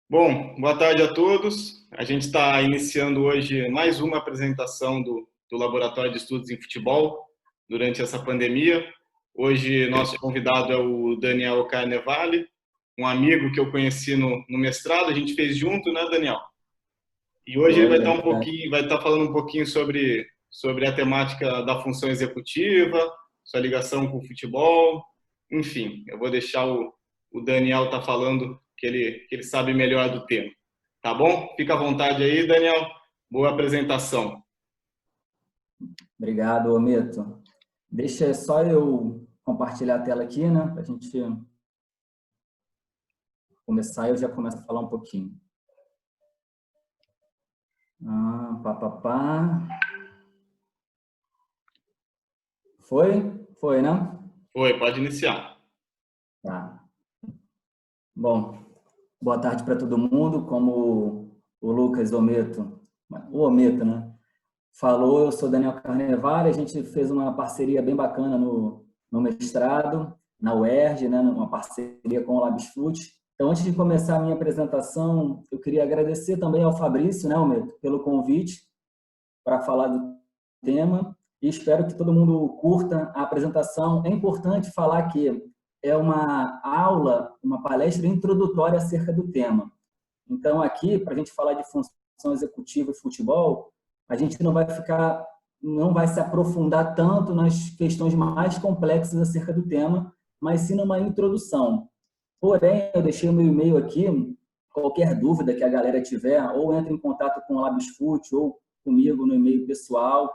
Bom, boa tarde a todos. A gente está iniciando hoje mais uma apresentação do Laboratório de Estudos em Futebol durante essa pandemia. Hoje, nosso convidado é o Daniel Carnevale, um amigo que eu conheci no mestrado. A gente fez junto, né, Daniel? E hoje ele Foi vai estar verdade. vai estar falando um pouquinho sobre a temática da função executiva, sua ligação com o futebol. Enfim, eu vou deixar o Daniel estar falando que ele sabe melhor do tema. Tá bom? Fica à vontade aí, Daniel. Boa apresentação. Obrigado, Ometo. Deixa só eu compartilhar a tela aqui, né? Para a gente começar, eu já começo a falar um pouquinho. Pá, pá, pá. Foi? Foi, né? Oi, pode iniciar. Tá. Bom, boa tarde para todo mundo. Como o Lucas Ometo, o Ometo, né? Falou, eu sou Daniel Carnevale. A gente fez uma parceria bem bacana no mestrado, na UERJ, né? Uma parceria com o Labsfut. Então, antes de começar a minha apresentação, eu queria agradecer também ao Fabrício, né, Almeida, pelo convite para falar do tema e espero que todo mundo curta a apresentação. É importante falar que é uma aula, uma palestra introdutória acerca do tema. Então, aqui, para a gente falar de função executiva e futebol, a gente não vai se aprofundar tanto nas questões mais complexas acerca do tema, mas sim numa introdução. Porém, eu deixei o meu e-mail aqui, qualquer dúvida que a galera tiver, ou entre em contato com o Labsfut ou comigo no e-mail pessoal,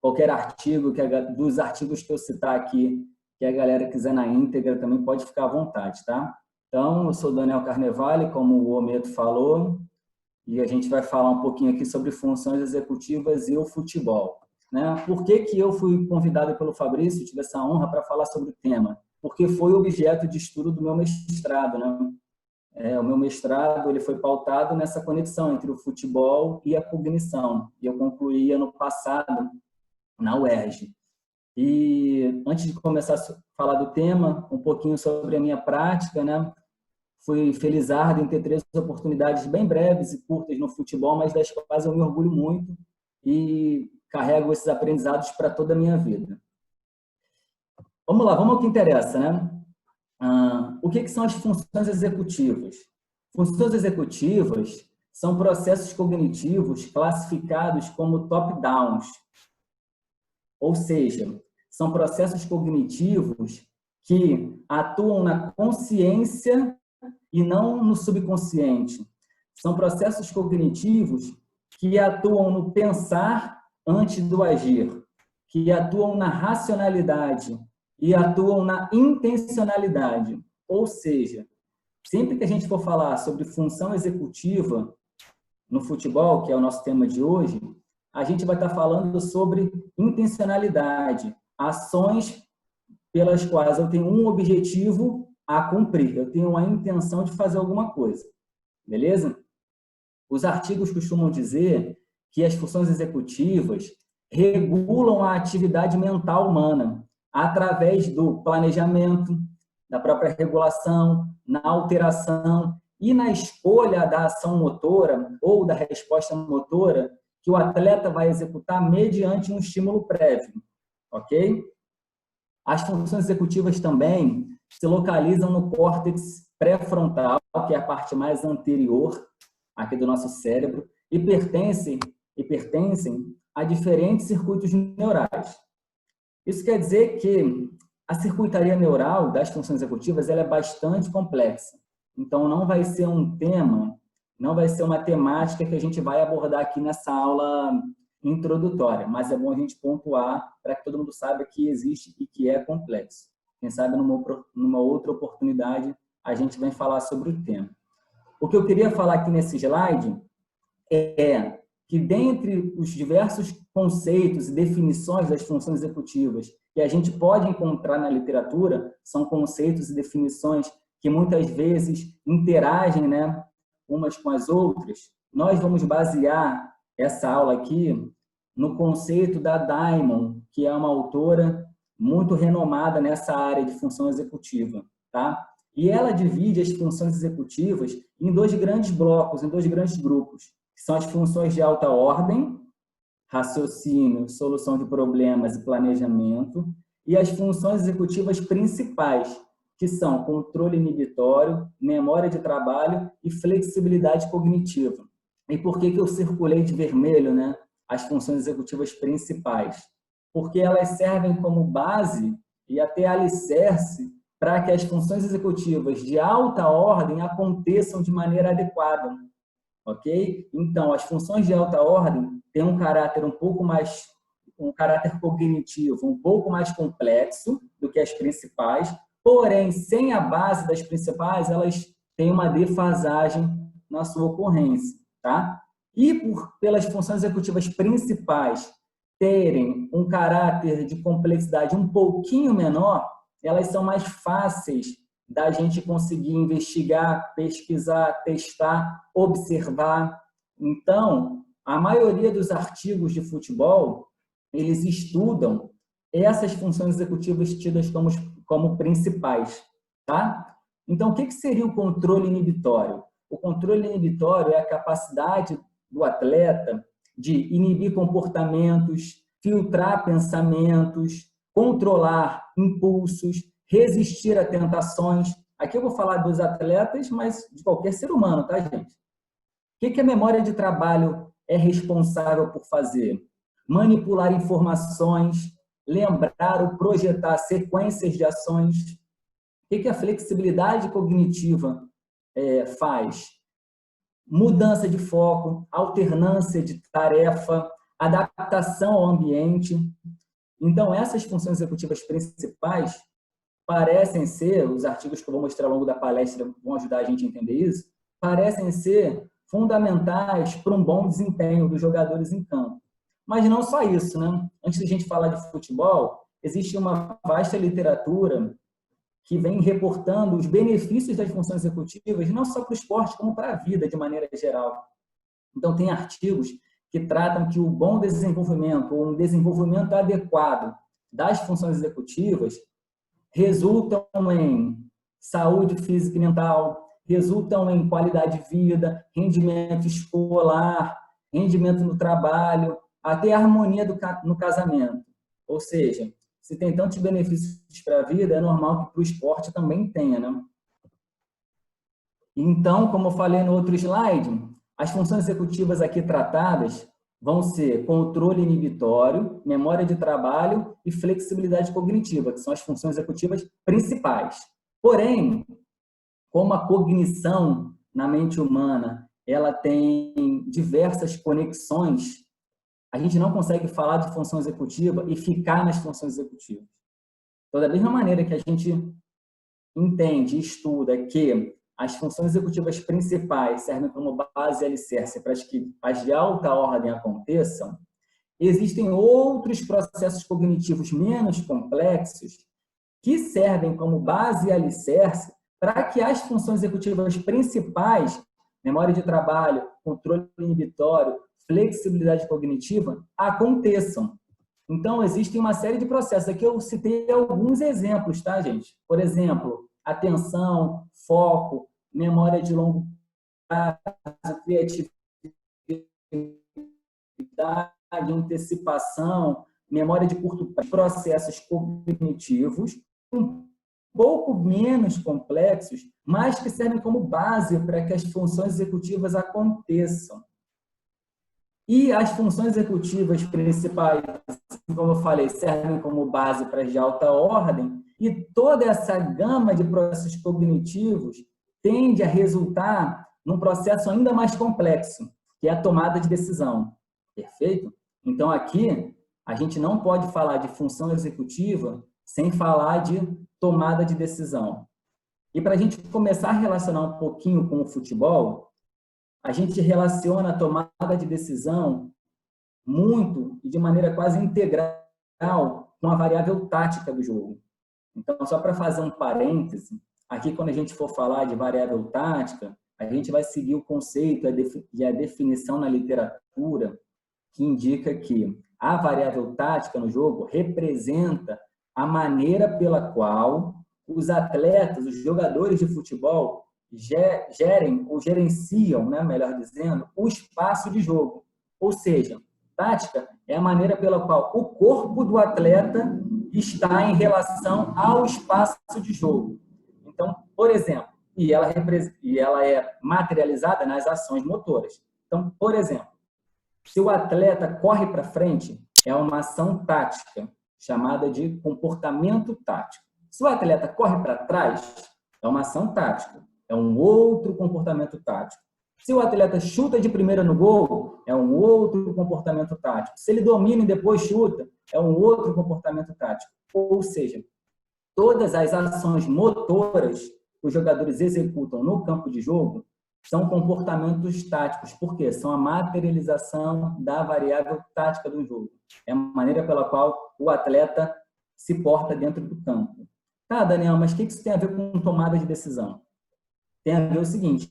qualquer artigo, dos artigos que eu citar aqui, que a galera quiser na íntegra, também pode ficar à vontade, tá? Então, eu sou Daniel Carnevale, como o Ometo falou, e a gente vai falar um pouquinho aqui sobre funções executivas e o futebol. Né? Por que eu fui convidado pelo Fabrício, tive essa honra para falar sobre o tema? Porque foi objeto de estudo do meu mestrado. Né? O meu mestrado ele foi pautado nessa conexão entre o futebol e a cognição, e eu concluí ano passado na UERJ. E antes de começar a falar do tema, um pouquinho sobre a minha prática, né? Fui felizardo em ter 3 oportunidades bem breves e curtas no futebol, mas das quais eu me orgulho muito e carrego esses aprendizados para toda a minha vida. Vamos lá, vamos ao que interessa, né? O que são as funções executivas? Funções executivas são processos cognitivos classificados como top-downs, ou seja, são processos cognitivos que atuam na consciência e não no subconsciente. São processos cognitivos que atuam no pensar antes do agir, que atuam na racionalidade e atuam na intencionalidade. Ou seja, sempre que a gente for falar sobre função executiva no futebol, que é o nosso tema de hoje, a gente vai estar falando sobre intencionalidade, ações pelas quais eu tenho um objetivo a cumprir, eu tenho a intenção de fazer alguma coisa, beleza? Os artigos costumam dizer que as funções executivas regulam a atividade mental humana através do planejamento, da própria regulação, na alteração e na escolha da ação motora ou da resposta motora que o atleta vai executar mediante um estímulo prévio, ok? As funções executivas também se localizam no córtex pré-frontal, que é a parte mais anterior aqui do nosso cérebro, e pertencem a diferentes circuitos neurais. Isso quer dizer que a circuitaria neural das funções executivas ela é bastante complexa. Então, não vai ser um tema, não vai ser uma temática que a gente vai abordar aqui nessa aula introdutória, mas é bom a gente pontuar para que todo mundo saiba que existe e que é complexo. Quem sabe numa outra oportunidade a gente vai falar sobre o tema. O que eu queria falar aqui nesse slide é que dentre os diversos conceitos e definições das funções executivas que a gente pode encontrar na literatura, são conceitos e definições que muitas vezes interagem, né, umas com as outras. Nós vamos basear essa aula aqui no conceito da Diamond, que é uma autora muito renomada nessa área de função executiva, tá? E ela divide as funções executivas em dois grandes blocos, em dois grandes grupos, que são as funções de alta ordem, raciocínio, solução de problemas e planejamento, e as funções executivas principais, que são controle inibitório, memória de trabalho e flexibilidade cognitiva. E por que eu circulei de vermelho, né, as funções executivas principais? Porque elas servem como base e até alicerce para que as funções executivas de alta ordem aconteçam de maneira adequada, ok? Então, as funções de alta ordem têm um caráter um caráter cognitivo um pouco mais complexo do que as principais, porém, sem a base das principais, elas têm uma defasagem na sua ocorrência, tá? E pelas funções executivas principais terem um caráter de complexidade um pouquinho menor, elas são mais fáceis da gente conseguir investigar, pesquisar, testar, observar. Então, a maioria dos artigos de futebol, eles estudam essas funções executivas tidas como principais, tá? Então, o que seria o controle inibitório? O controle inibitório é a capacidade do atleta de inibir comportamentos, filtrar pensamentos, controlar impulsos, resistir a tentações. Aqui eu vou falar dos atletas, mas de qualquer ser humano, tá, gente? O que a memória de trabalho é responsável por fazer? Manipular informações, lembrar ou projetar sequências de ações. O que a flexibilidade cognitiva faz? Mudança de foco, alternância de tarefa, adaptação ao ambiente. Então, essas funções executivas principais parecem ser, os artigos que eu vou mostrar ao longo da palestra vão ajudar a gente a entender isso, parecem ser fundamentais para um bom desempenho dos jogadores em campo. Mas não só isso, né? Antes de a gente falar de futebol, existe uma vasta literatura que vem reportando os benefícios das funções executivas, não só para o esporte, como para a vida de maneira geral. Então, tem artigos que tratam que o bom desenvolvimento, ou um desenvolvimento adequado das funções executivas, resultam em saúde física e mental, resultam em qualidade de vida, rendimento escolar, rendimento no trabalho, até harmonia no casamento. Ou seja, se tem tantos benefícios para a vida, é normal que para o esporte também tenha, né? Então, como eu falei no outro slide, as funções executivas aqui tratadas vão ser controle inibitório, memória de trabalho e flexibilidade cognitiva, que são as funções executivas principais. Porém, como a cognição na mente humana ela tem diversas conexões, a gente não consegue falar de função executiva e ficar nas funções executivas. Então, da mesma maneira que a gente entende e estuda que as funções executivas principais servem como base e alicerce para que as de alta ordem aconteçam, existem outros processos cognitivos menos complexos que servem como base e alicerce para que as funções executivas principais, memória de trabalho, controle inibitório, flexibilidade cognitiva, aconteçam. Então, existem uma série de processos. Aqui eu citei alguns exemplos, tá, gente? Por exemplo, atenção, foco, memória de longo prazo, criatividade, antecipação, memória de curto prazo, processos cognitivos um pouco menos complexos, mas que servem como base para que as funções executivas aconteçam. E as funções executivas principais, como eu falei, servem como base para as de alta ordem, e toda essa gama de processos cognitivos tende a resultar num processo ainda mais complexo, que é a tomada de decisão. Perfeito? Então, aqui, a gente não pode falar de função executiva sem falar de tomada de decisão. E para a gente começar a relacionar um pouquinho com o futebol, a gente relaciona a tomada de decisão muito e de maneira quase integral com a variável tática do jogo. Então, só para fazer um parêntese, aqui quando a gente for falar de variável tática, a gente vai seguir o conceito e a definição na literatura que indica que a variável tática no jogo representa a maneira pela qual os atletas, os jogadores de futebol, gerem ou gerenciam, né, melhor dizendo, o espaço de jogo. Ou seja, tática é a maneira pela qual o corpo do atleta está em relação ao espaço de jogo. Então, por exemplo, e ela é materializada nas ações motoras. Então, por exemplo, se o atleta corre para frente, é uma ação tática, chamada de comportamento tático. Se o atleta corre para trás, é uma ação tática, é um outro comportamento tático. Se o atleta chuta de primeira no gol, é um outro comportamento tático. Se ele domina e depois chuta, é um outro comportamento tático. Ou seja, todas as ações motoras que os jogadores executam no campo de jogo são comportamentos táticos. Por quê? São a materialização da variável tática do jogo. É a maneira pela qual o atleta se porta dentro do campo. Tá, Daniel, mas o que isso tem a ver com tomada de decisão? Tem a ver o seguinte: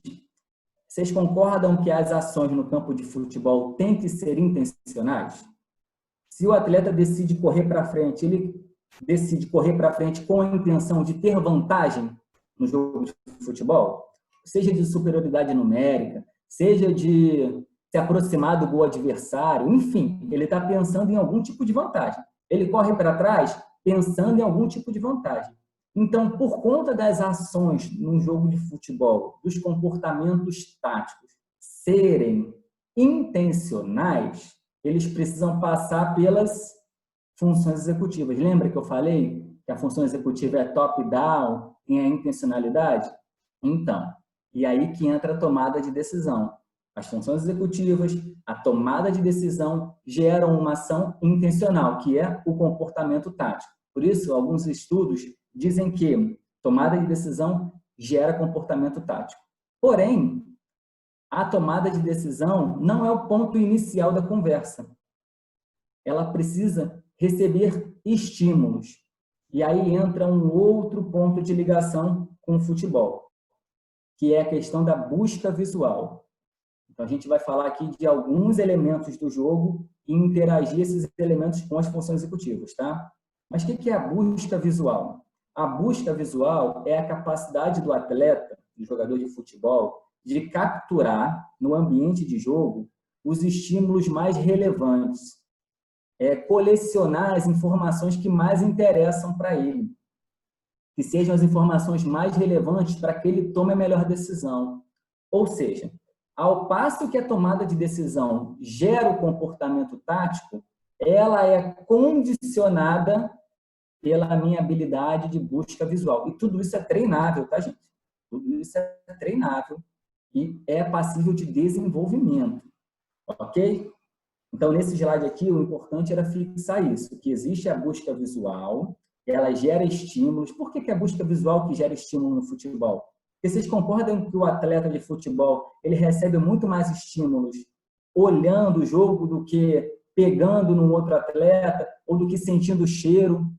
vocês concordam que as ações no campo de futebol têm que ser intencionais? Se o atleta decide correr para frente, ele decide correr para frente com a intenção de ter vantagem no jogo de futebol, seja de superioridade numérica, seja de se aproximar do gol adversário, enfim, ele está pensando em algum tipo de vantagem. Ele corre para trás pensando em algum tipo de vantagem. Então, por conta das ações no jogo de futebol, dos comportamentos táticos serem intencionais, eles precisam passar pelas funções executivas. Lembra que eu falei que a função executiva é top-down e a intencionalidade? Então, e aí que entra a tomada de decisão. As funções executivas, a tomada de decisão geram uma ação intencional, que é o comportamento tático. Por isso, alguns estudos dizem que tomada de decisão gera comportamento tático. Porém, a tomada de decisão não é o ponto inicial da conversa. Ela precisa receber estímulos. E aí entra um outro ponto de ligação com o futebol, que é a questão da busca visual. Então, a gente vai falar aqui de alguns elementos do jogo e interagir esses elementos com as funções executivas, tá? Mas o que é a busca visual? A busca visual é a capacidade do atleta, do jogador de futebol, de capturar no ambiente de jogo os estímulos mais relevantes, colecionar as informações que mais interessam para ele, que sejam as informações mais relevantes para que ele tome a melhor decisão. Ou seja, ao passo que a tomada de decisão gera o comportamento tático, ela é condicionada pela minha habilidade de busca visual. E tudo isso é treinável, tá, gente? Tudo isso é treinável e é passível de desenvolvimento, ok? Então, nesse slide aqui, o importante era fixar isso, que existe a busca visual, ela gera estímulos. Por que é a busca visual que gera estímulo no futebol? Porque vocês concordam que o atleta de futebol ele recebe muito mais estímulos olhando o jogo do que pegando num outro atleta ou do que sentindo o cheiro?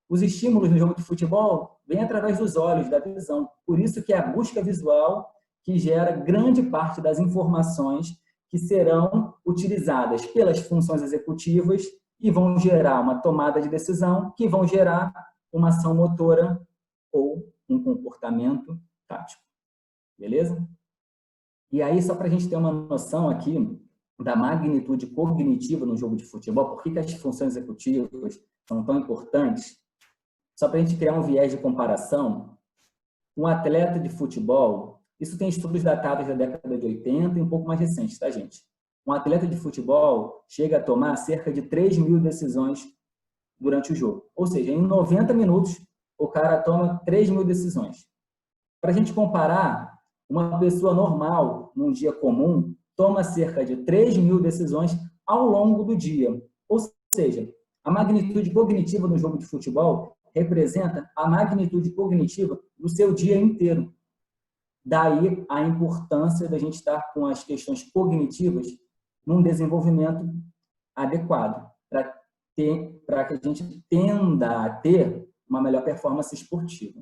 Os estímulos no jogo de futebol vêm através dos olhos, da visão. Por isso que é a busca visual que gera grande parte das informações que serão utilizadas pelas funções executivas e vão gerar uma tomada de decisão, que vão gerar uma ação motora ou um comportamento tático. Beleza? E aí, só para a gente ter uma noção aqui da magnitude cognitiva no jogo de futebol, por que as funções executivas são tão importantes, só para a gente criar um viés de comparação, um atleta de futebol, isso tem estudos datados da década de 80 e um pouco mais recentes, tá, gente? Um atleta de futebol chega a tomar cerca de 3.000 decisões durante o jogo. Ou seja, em 90 minutos, o cara toma 3.000 decisões. Para a gente comparar, uma pessoa normal, num dia comum, toma cerca de 3.000 decisões ao longo do dia. Ou seja, a magnitude cognitiva no jogo de futebol representa a magnitude cognitiva do seu dia inteiro. Daí a importância da gente estar com as questões cognitivas num desenvolvimento adequado, para que a gente tenda a ter uma melhor performance esportiva.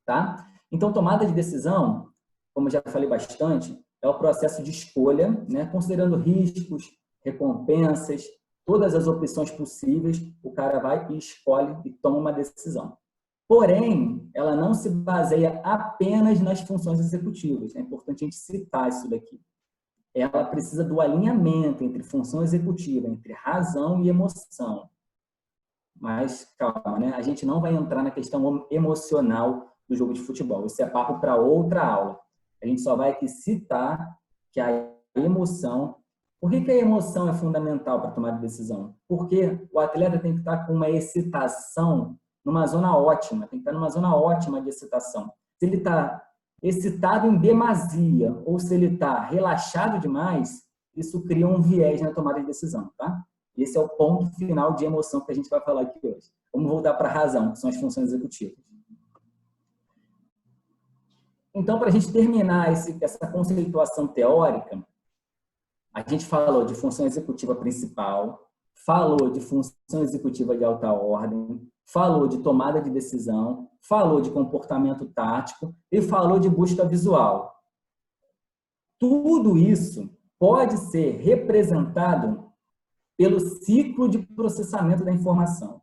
Tá? Então, tomada de decisão, como eu já falei bastante, é o processo de escolha, né? Considerando riscos, recompensas, todas as opções possíveis, o cara vai e escolhe e toma uma decisão. Porém, ela não se baseia apenas nas funções executivas. É importante a gente citar isso daqui. Ela precisa do alinhamento entre função executiva, entre razão e emoção. Mas, calma, né? A gente não vai entrar na questão emocional do jogo de futebol. Isso é papo para outra aula. A gente só vai aqui citar que a emoção... Por que a emoção é fundamental para tomar decisão? Porque o atleta tem que estar com uma excitação numa zona ótima, tem que estar numa zona ótima de excitação. Se ele está excitado em demasia ou se ele está relaxado demais, isso cria um viés na tomada de decisão, tá? Esse é o ponto final de emoção que a gente vai falar aqui hoje. Vamos voltar para a razão, que são as funções executivas. Então, para a gente terminar essa conceituação teórica, a gente falou de função executiva principal, falou de função executiva de alta ordem, falou de tomada de decisão, falou de comportamento tático e falou de busca visual. Tudo isso pode ser representado pelo ciclo de processamento da informação.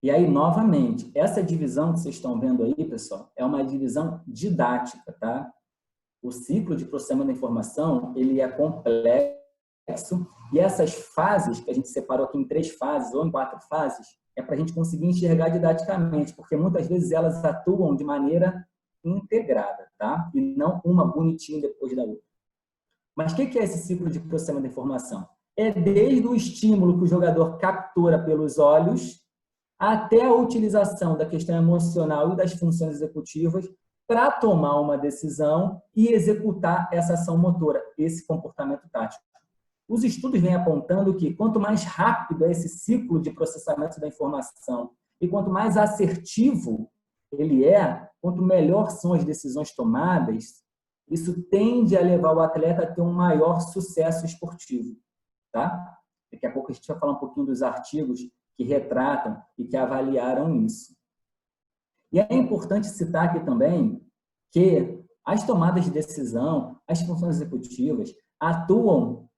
E aí, novamente, essa divisão que vocês estão vendo aí, pessoal, é uma divisão didática, tá? O ciclo de processamento da informação, ele é complexo e essas fases, que a gente separou aqui em 3 fases ou em 4 fases, é para a gente conseguir enxergar didaticamente, porque muitas vezes elas atuam de maneira integrada, tá? E não uma bonitinha depois da outra. Mas o que é esse ciclo de processamento da informação? É desde o estímulo que o jogador captura pelos olhos até a utilização da questão emocional e das funções executivas para tomar uma decisão e executar essa ação motora, esse comportamento tático. Os estudos vêm apontando que quanto mais rápido é esse ciclo de processamento da informação e quanto mais assertivo ele é, quanto melhor são as decisões tomadas, isso tende a levar o atleta a ter um maior sucesso esportivo, tá? Daqui a pouco a gente vai falar um pouquinho dos artigos que retratam e que avaliaram isso. E é importante citar aqui também que as tomadas de decisão, as funções executivas, atuam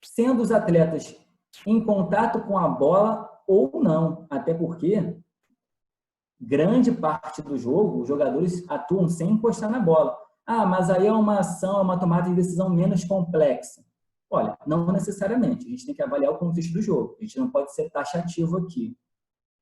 sendo os atletas em contato com a bola ou não, até porque grande parte do jogo, os jogadores atuam sem encostar na bola. Ah, mas aí é uma ação, é uma tomada de decisão menos complexa. Olha, não necessariamente. A gente tem que avaliar o contexto do jogo. A gente não pode ser taxativo aqui.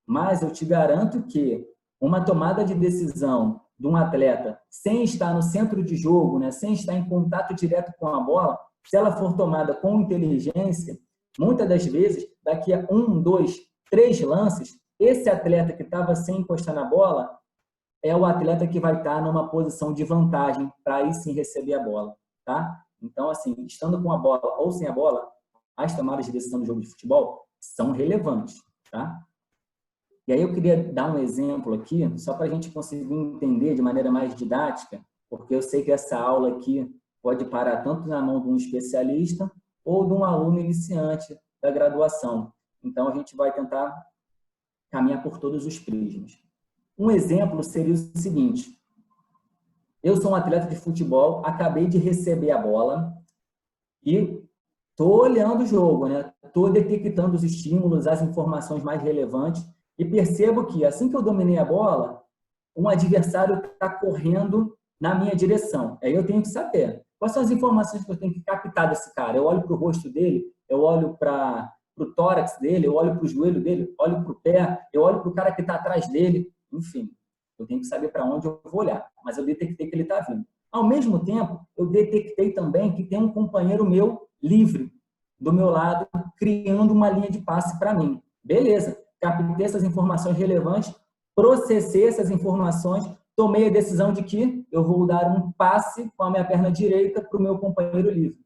Mas eu te garanto que uma tomada de decisão de um atleta sem estar no centro de jogo, né, sem estar em contato direto com a bola, se ela for tomada com inteligência, muitas das vezes, daqui a 1, 2, 3 lances, esse atleta que estava sem encostar na bola é o atleta que vai estar numa posição de vantagem para aí sim receber a bola, tá? Então, assim, estando com a bola ou sem a bola, as tomadas de decisão do jogo de futebol são relevantes, tá? E aí eu queria dar um exemplo aqui, só para a gente conseguir entender de maneira mais didática, porque eu sei que essa aula aqui pode parar tanto na mão de um especialista ou de um aluno iniciante da graduação. Então, a gente vai tentar caminhar por todos os prismas. Um exemplo seria o seguinte: eu sou um atleta de futebol, acabei de receber a bola e estou olhando o jogo, né? Estou detectando os estímulos, as informações mais relevantes e percebo que, assim que eu dominei a bola, um adversário está correndo na minha direção. Aí eu tenho que saber quais são as informações que eu tenho que captar desse cara. Eu olho para o rosto dele, eu olho para o tórax dele, eu olho para o joelho dele, olho para o pé, eu olho para o cara que está atrás dele. Enfim, eu tenho que saber para onde eu vou olhar. Mas eu detectei que ele está vindo. Ao mesmo tempo, eu detectei também que tem um companheiro meu livre do meu lado, criando uma linha de passe para mim. Beleza, captei essas informações relevantes, processei essas informações, tomei a decisão de que eu vou dar um passe com a minha perna direita para o meu companheiro livre.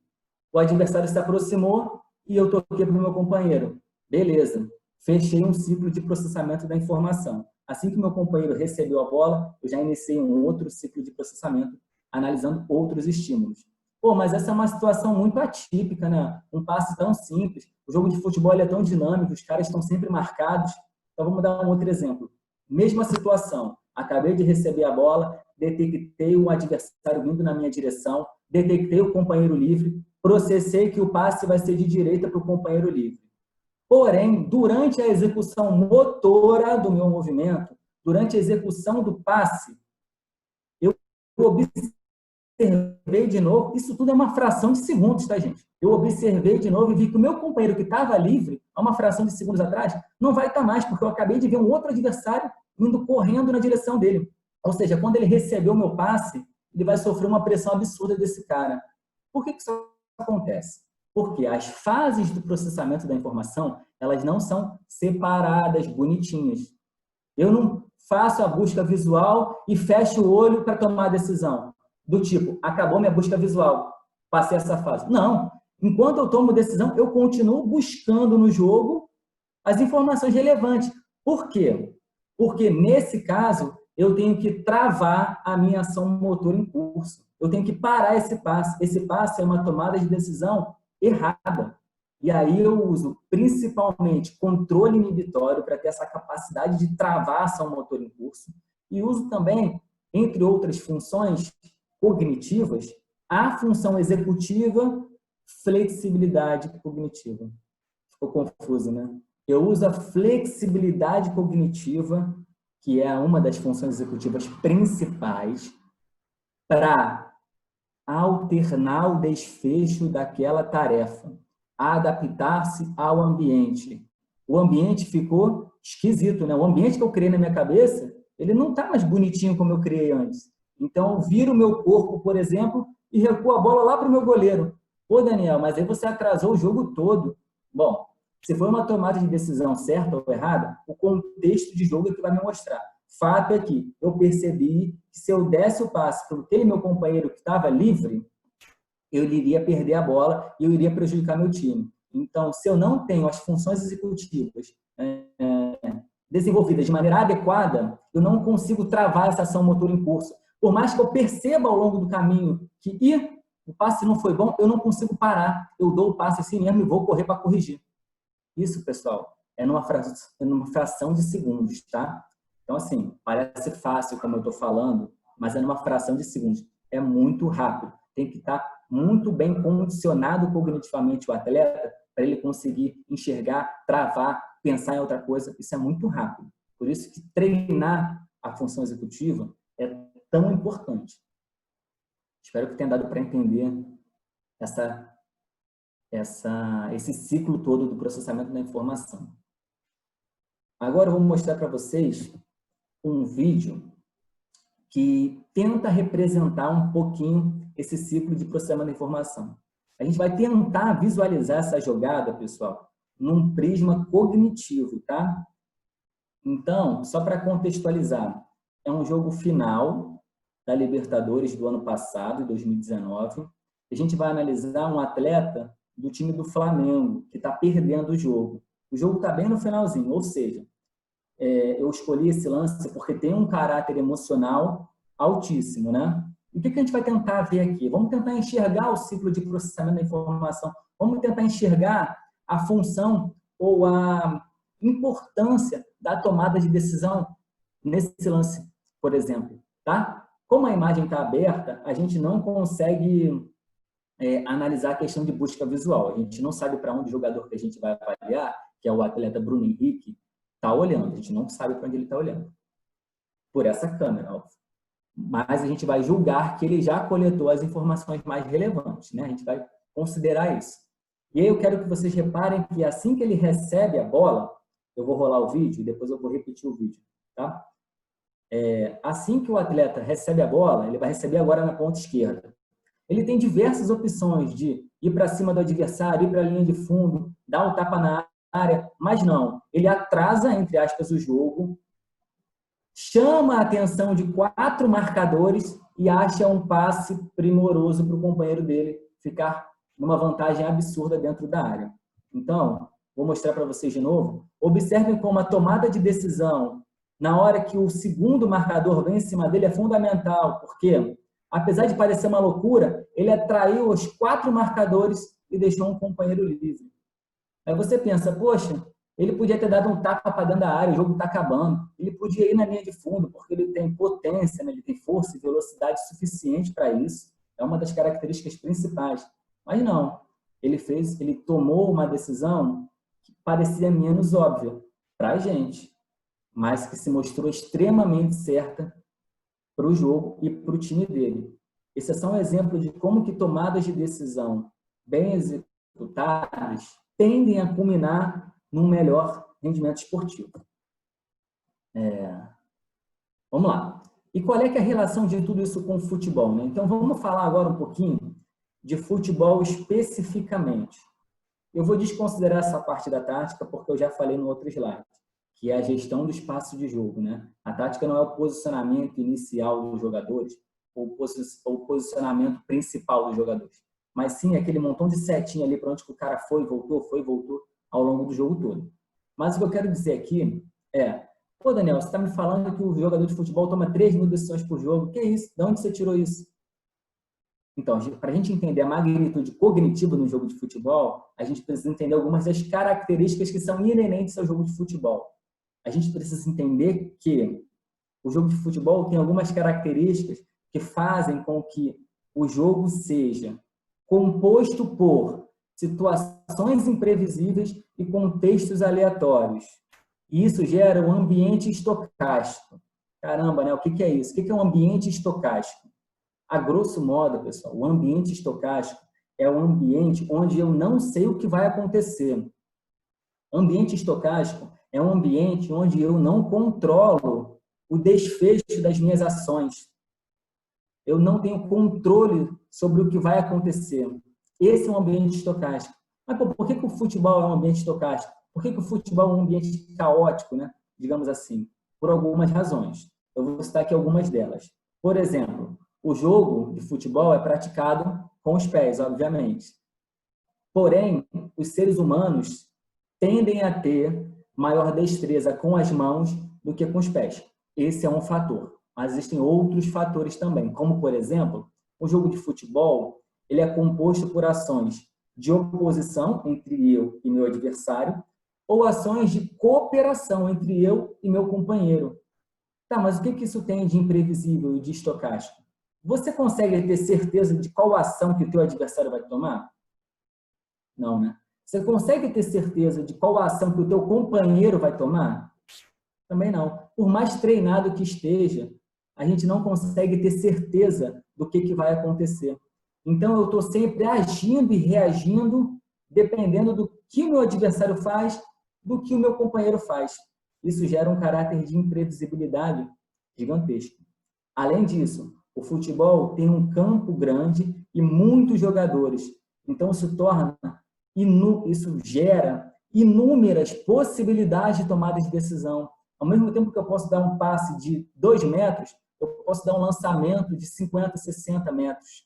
O adversário se aproximou e eu toquei para o meu companheiro. Beleza, fechei um ciclo de processamento da informação. Assim que meu companheiro recebeu a bola, eu já iniciei um outro ciclo de processamento, analisando outros estímulos. Pô, mas essa é uma situação muito atípica, né? Um passe tão simples. O jogo de futebol é tão dinâmico, os caras estão sempre marcados. Então, vamos dar um outro exemplo. Mesma situação. Acabei de receber a bola, detectei um adversário vindo na minha direção, detectei o companheiro livre, processei que o passe vai ser de direita para o companheiro livre. Porém, durante a execução motora do meu movimento, durante a execução do passe, eu observei de novo, isso tudo é uma fração de segundos, tá, gente? Eu observei de novo e vi que o meu companheiro que estava livre, há uma fração de segundos atrás, não vai estar mais, porque eu acabei de ver um outro adversário indo correndo na direção dele. Ou seja, quando ele recebeu o meu passe, ele vai sofrer uma pressão absurda desse cara. Por que isso acontece? Porque as fases do processamento da informação, elas não são separadas, bonitinhas. Eu não faço a busca visual e fecho o olho para tomar a decisão. Do tipo, acabou minha busca visual, passei essa fase. Não. Enquanto eu tomo decisão, eu continuo buscando no jogo as informações relevantes. Por quê? Porque, nesse caso, eu tenho que travar a minha ação motor em curso. Eu tenho que parar esse passe. Esse passe é uma tomada de decisão errada. E aí eu uso, principalmente, controle inibitório para ter essa capacidade de travar a ação motor em curso. E uso também, entre outras funções cognitivas, a função executiva, flexibilidade cognitiva. Ficou confuso, né? Eu uso a flexibilidade cognitiva, que é uma das funções executivas principais, para alternar o desfecho daquela tarefa, adaptar-se ao ambiente. O ambiente ficou esquisito, né? O ambiente que eu criei na minha cabeça, ele não está mais bonitinho como eu criei antes. Então, eu viro o meu corpo, por exemplo, e recuo a bola lá para o meu goleiro. Pô, Daniel, mas aí você atrasou o jogo todo. Bom, se foi uma tomada de decisão certa ou errada, o contexto de jogo é que vai me mostrar. Fato é que eu percebi que se eu desse o passe para aquele meu companheiro que estava livre, eu iria perder a bola e eu iria prejudicar meu time. Então, se eu não tenho as funções executivas desenvolvidas de maneira adequada, eu não consigo travar essa ação motor em curso. Por mais que eu perceba ao longo do caminho que o passe não foi bom, eu não consigo parar. Eu dou o passe assim mesmo e vou correr para corrigir. Isso, pessoal, é numa fração de segundos, tá? Então, assim, parece fácil, como eu estou falando, mas é numa fração de segundos. É muito rápido. Tem que estar muito bem condicionado cognitivamente o atleta para ele conseguir enxergar, travar, pensar em outra coisa. Isso é muito rápido. Por isso que treinar a função executiva é tão importante. Espero que tenha dado para entender esse ciclo todo do processamento da informação. Agora eu vou mostrar para vocês um vídeo que tenta representar um pouquinho esse ciclo de processamento da informação. A gente vai tentar visualizar essa jogada, pessoal, num prisma cognitivo, tá? Então, só para contextualizar, é um jogo final da Libertadores do ano passado, 2019. A gente vai analisar um atleta do time do Flamengo, que está perdendo o jogo. O jogo está bem no finalzinho, ou seja, eu escolhi esse lance porque tem um caráter emocional altíssimo, né? E o que a gente vai tentar ver aqui? Vamos tentar enxergar o ciclo de processamento da informação. Vamos tentar enxergar a função ou a importância da tomada de decisão nesse lance, por exemplo, tá? Como a imagem está aberta, a gente não consegue analisar a questão de busca visual. A gente não sabe para onde o jogador que a gente vai avaliar, que é o atleta Bruno Henrique, está olhando. A gente não sabe para onde ele está olhando. Por essa câmera, óbvio. Mas a gente vai julgar que ele já coletou as informações mais relevantes, né? A gente vai considerar isso. E aí eu quero que vocês reparem que assim que ele recebe a bola, eu vou rolar o vídeo e depois eu vou repetir o vídeo, tá? Assim que o atleta recebe a bola, ele vai receber agora na ponta esquerda. Ele tem diversas opções de ir para cima do adversário, ir para a linha de fundo, dar um tapa na área, mas não. Ele atrasa, entre aspas, o jogo, chama a atenção de 4 marcadores e acha um passe primoroso para o companheiro dele ficar numa vantagem absurda dentro da área. Então, vou mostrar para vocês de novo. Observem como a tomada de decisão, na hora que o segundo marcador vem em cima dele, é fundamental, porque apesar de parecer uma loucura, ele atraiu os 4 marcadores e deixou um companheiro livre. Aí você pensa, poxa, ele podia ter dado um tapa para dentro da área, o jogo está acabando. Ele podia ir na linha de fundo, porque ele tem potência, né? Ele tem força e velocidade suficiente para isso. É uma das características principais. Mas não, ele tomou uma decisão que parecia menos óbvia para a gente. mas que se mostrou extremamente certa para o jogo e para o time dele. Esse é só um exemplo de como que tomadas de decisão bem executadas tendem a culminar num melhor rendimento esportivo. Vamos lá. E qual é que é a relação de tudo isso com o futebol, né? Então, vamos falar agora um pouquinho de futebol especificamente. Eu vou desconsiderar essa parte da tática, porque eu já falei no outro slide, que é a gestão do espaço de jogo, né? A tática não é o posicionamento inicial dos jogadores, ou o posicionamento principal dos jogadores, mas sim aquele montão de setinha ali para onde o cara foi, voltou ao longo do jogo todo. Mas o que eu quero dizer aqui é: pô, Daniel, você está me falando que o jogador de futebol toma 3.000 decisões por jogo. Que isso? De onde você tirou isso? Então, para a gente entender a magnitude cognitiva no jogo de futebol, a gente precisa entender algumas das características que são inerentes ao jogo de futebol. A gente precisa entender que o jogo de futebol tem algumas características que fazem com que o jogo seja composto por situações imprevisíveis e contextos aleatórios. E isso gera um ambiente estocástico. Caramba, né? O que é isso? O que é um ambiente estocástico? A grosso modo, pessoal, o ambiente estocástico é um ambiente onde eu não sei o que vai acontecer. Ambiente estocástico é um ambiente onde eu não controlo o desfecho das minhas ações. Eu não tenho controle sobre o que vai acontecer. Esse é um ambiente estocástico. Mas por que o futebol é um ambiente estocástico? Por que o futebol é um ambiente caótico, né? Digamos assim? Por algumas razões. Eu vou citar aqui algumas delas. Por exemplo, o jogo de futebol é praticado com os pés, obviamente. Porém, os seres humanos tendem a ter maior destreza com as mãos do que com os pés. Esse é um fator. Mas existem outros fatores também, como, por exemplo, o jogo de futebol ele é composto por ações de oposição entre eu e meu adversário ou ações de cooperação entre eu e meu companheiro. Tá, mas o que isso tem de imprevisível e de estocástico? Você consegue ter certeza de qual ação que o teu adversário vai tomar? Não, né? Você consegue ter certeza de qual ação que o teu companheiro vai tomar? Também não. Por mais treinado que esteja, a gente não consegue ter certeza do que vai acontecer. Então, eu estou sempre agindo e reagindo dependendo do que o meu adversário faz, do que o meu companheiro faz. Isso gera um caráter de imprevisibilidade gigantesco. Além disso, o futebol tem um campo grande e muitos jogadores. Então, isso gera inúmeras possibilidades de tomada de decisão. Ao mesmo tempo que eu posso dar um passe de 2 metros, eu posso dar um lançamento de 50, 60 metros.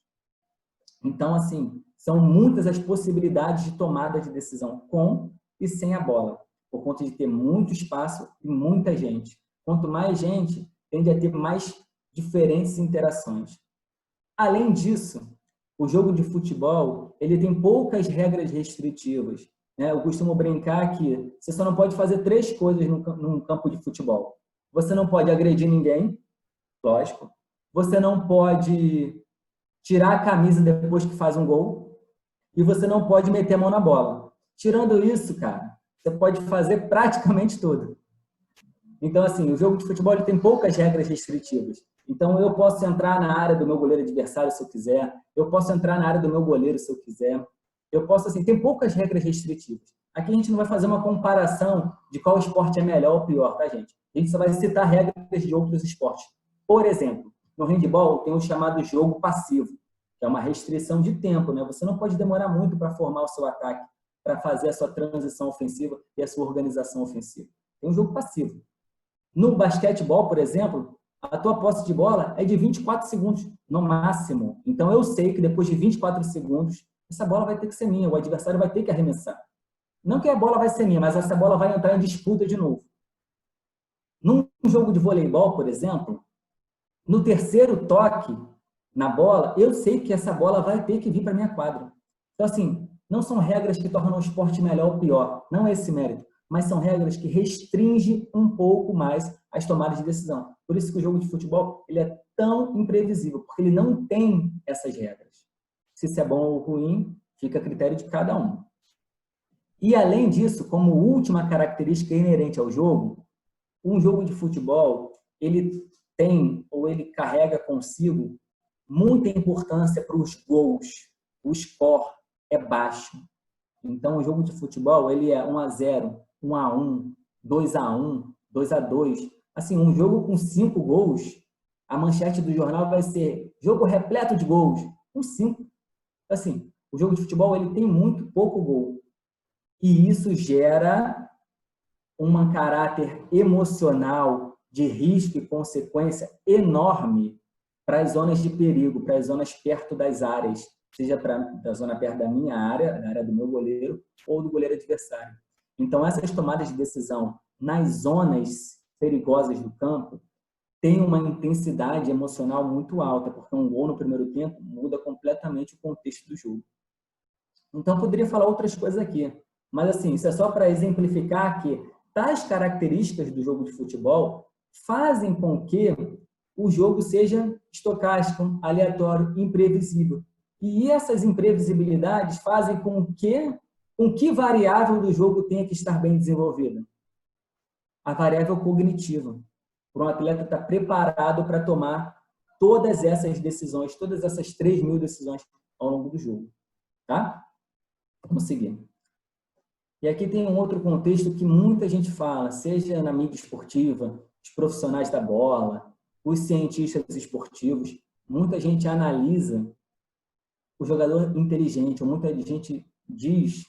Então, assim, são muitas as possibilidades de tomada de decisão com e sem a bola, por conta de ter muito espaço e muita gente. Quanto mais gente, tende a ter mais diferentes interações. Além disso, o jogo de futebol ele tem poucas regras restritivas. Eu costumo brincar que você só não pode fazer 3 coisas num campo de futebol. Você não pode agredir ninguém, lógico. Você não pode tirar a camisa depois que faz um gol. E você não pode meter a mão na bola. Tirando isso, cara, você pode fazer praticamente tudo. Então, assim, o jogo de futebol ele tem poucas regras restritivas. Então, eu posso entrar na área do meu goleiro adversário se eu quiser. Eu posso entrar na área do meu goleiro se eu quiser. Eu posso, assim, tem poucas regras restritivas. Aqui a gente não vai fazer uma comparação de qual esporte é melhor ou pior, tá, gente? A gente só vai citar regras de outros esportes. Por exemplo, no handebol tem o chamado jogo passivo, que é uma restrição de tempo, né? Você não pode demorar muito para formar o seu ataque, para fazer a sua transição ofensiva e a sua organização ofensiva. Tem um jogo passivo. No basquetebol, por exemplo, a tua posse de bola é de 24 segundos, no máximo. Então, eu sei que depois de 24 segundos, essa bola vai ter que ser minha, o adversário vai ter que arremessar. Não que a bola vai ser minha, mas essa bola vai entrar em disputa de novo. Num jogo de voleibol, por exemplo, no terceiro toque na bola, eu sei que essa bola vai ter que vir para minha quadra. Então, assim, não são regras que tornam o esporte melhor ou pior. Não é esse mérito. Mas são regras que restringem um pouco mais as tomadas de decisão. Por isso que o jogo de futebol ele é tão imprevisível, porque ele não tem essas regras. Se isso é bom ou ruim, fica a critério de cada um. E, além disso, como última característica inerente ao jogo, um jogo de futebol, ele tem ou ele carrega consigo muita importância para os gols. O score é baixo. Então, o jogo de futebol, ele é 1-0, 1-1, 2-1, 2-2. Assim, um jogo com 5 gols, a manchete do jornal vai ser jogo repleto de gols, com 5. Assim, o jogo de futebol, ele tem muito pouco gol. E isso gera um caráter emocional de risco e consequência enorme para as zonas de perigo, para as zonas perto das áreas, seja da zona perto da minha área, da área do meu goleiro, ou do goleiro adversário. Então, essas tomadas de decisão nas zonas perigosas do campo têm uma intensidade emocional muito alta, porque um gol no primeiro tempo muda completamente o contexto do jogo. Então, eu poderia falar outras coisas aqui, mas assim, isso é só para exemplificar que tais características do jogo de futebol fazem com que o jogo seja estocástico, aleatório, imprevisível. E essas imprevisibilidades fazem com que variável do jogo tenha que estar bem desenvolvida? A variável cognitiva. Para um atleta estar preparado para tomar todas essas decisões, todas essas 3.000 decisões ao longo do jogo. Tá? Vamos seguir. E aqui tem um outro contexto que muita gente fala, seja na mídia esportiva, os profissionais da bola, os cientistas esportivos, muita gente analisa o jogador inteligente, ou muita gente diz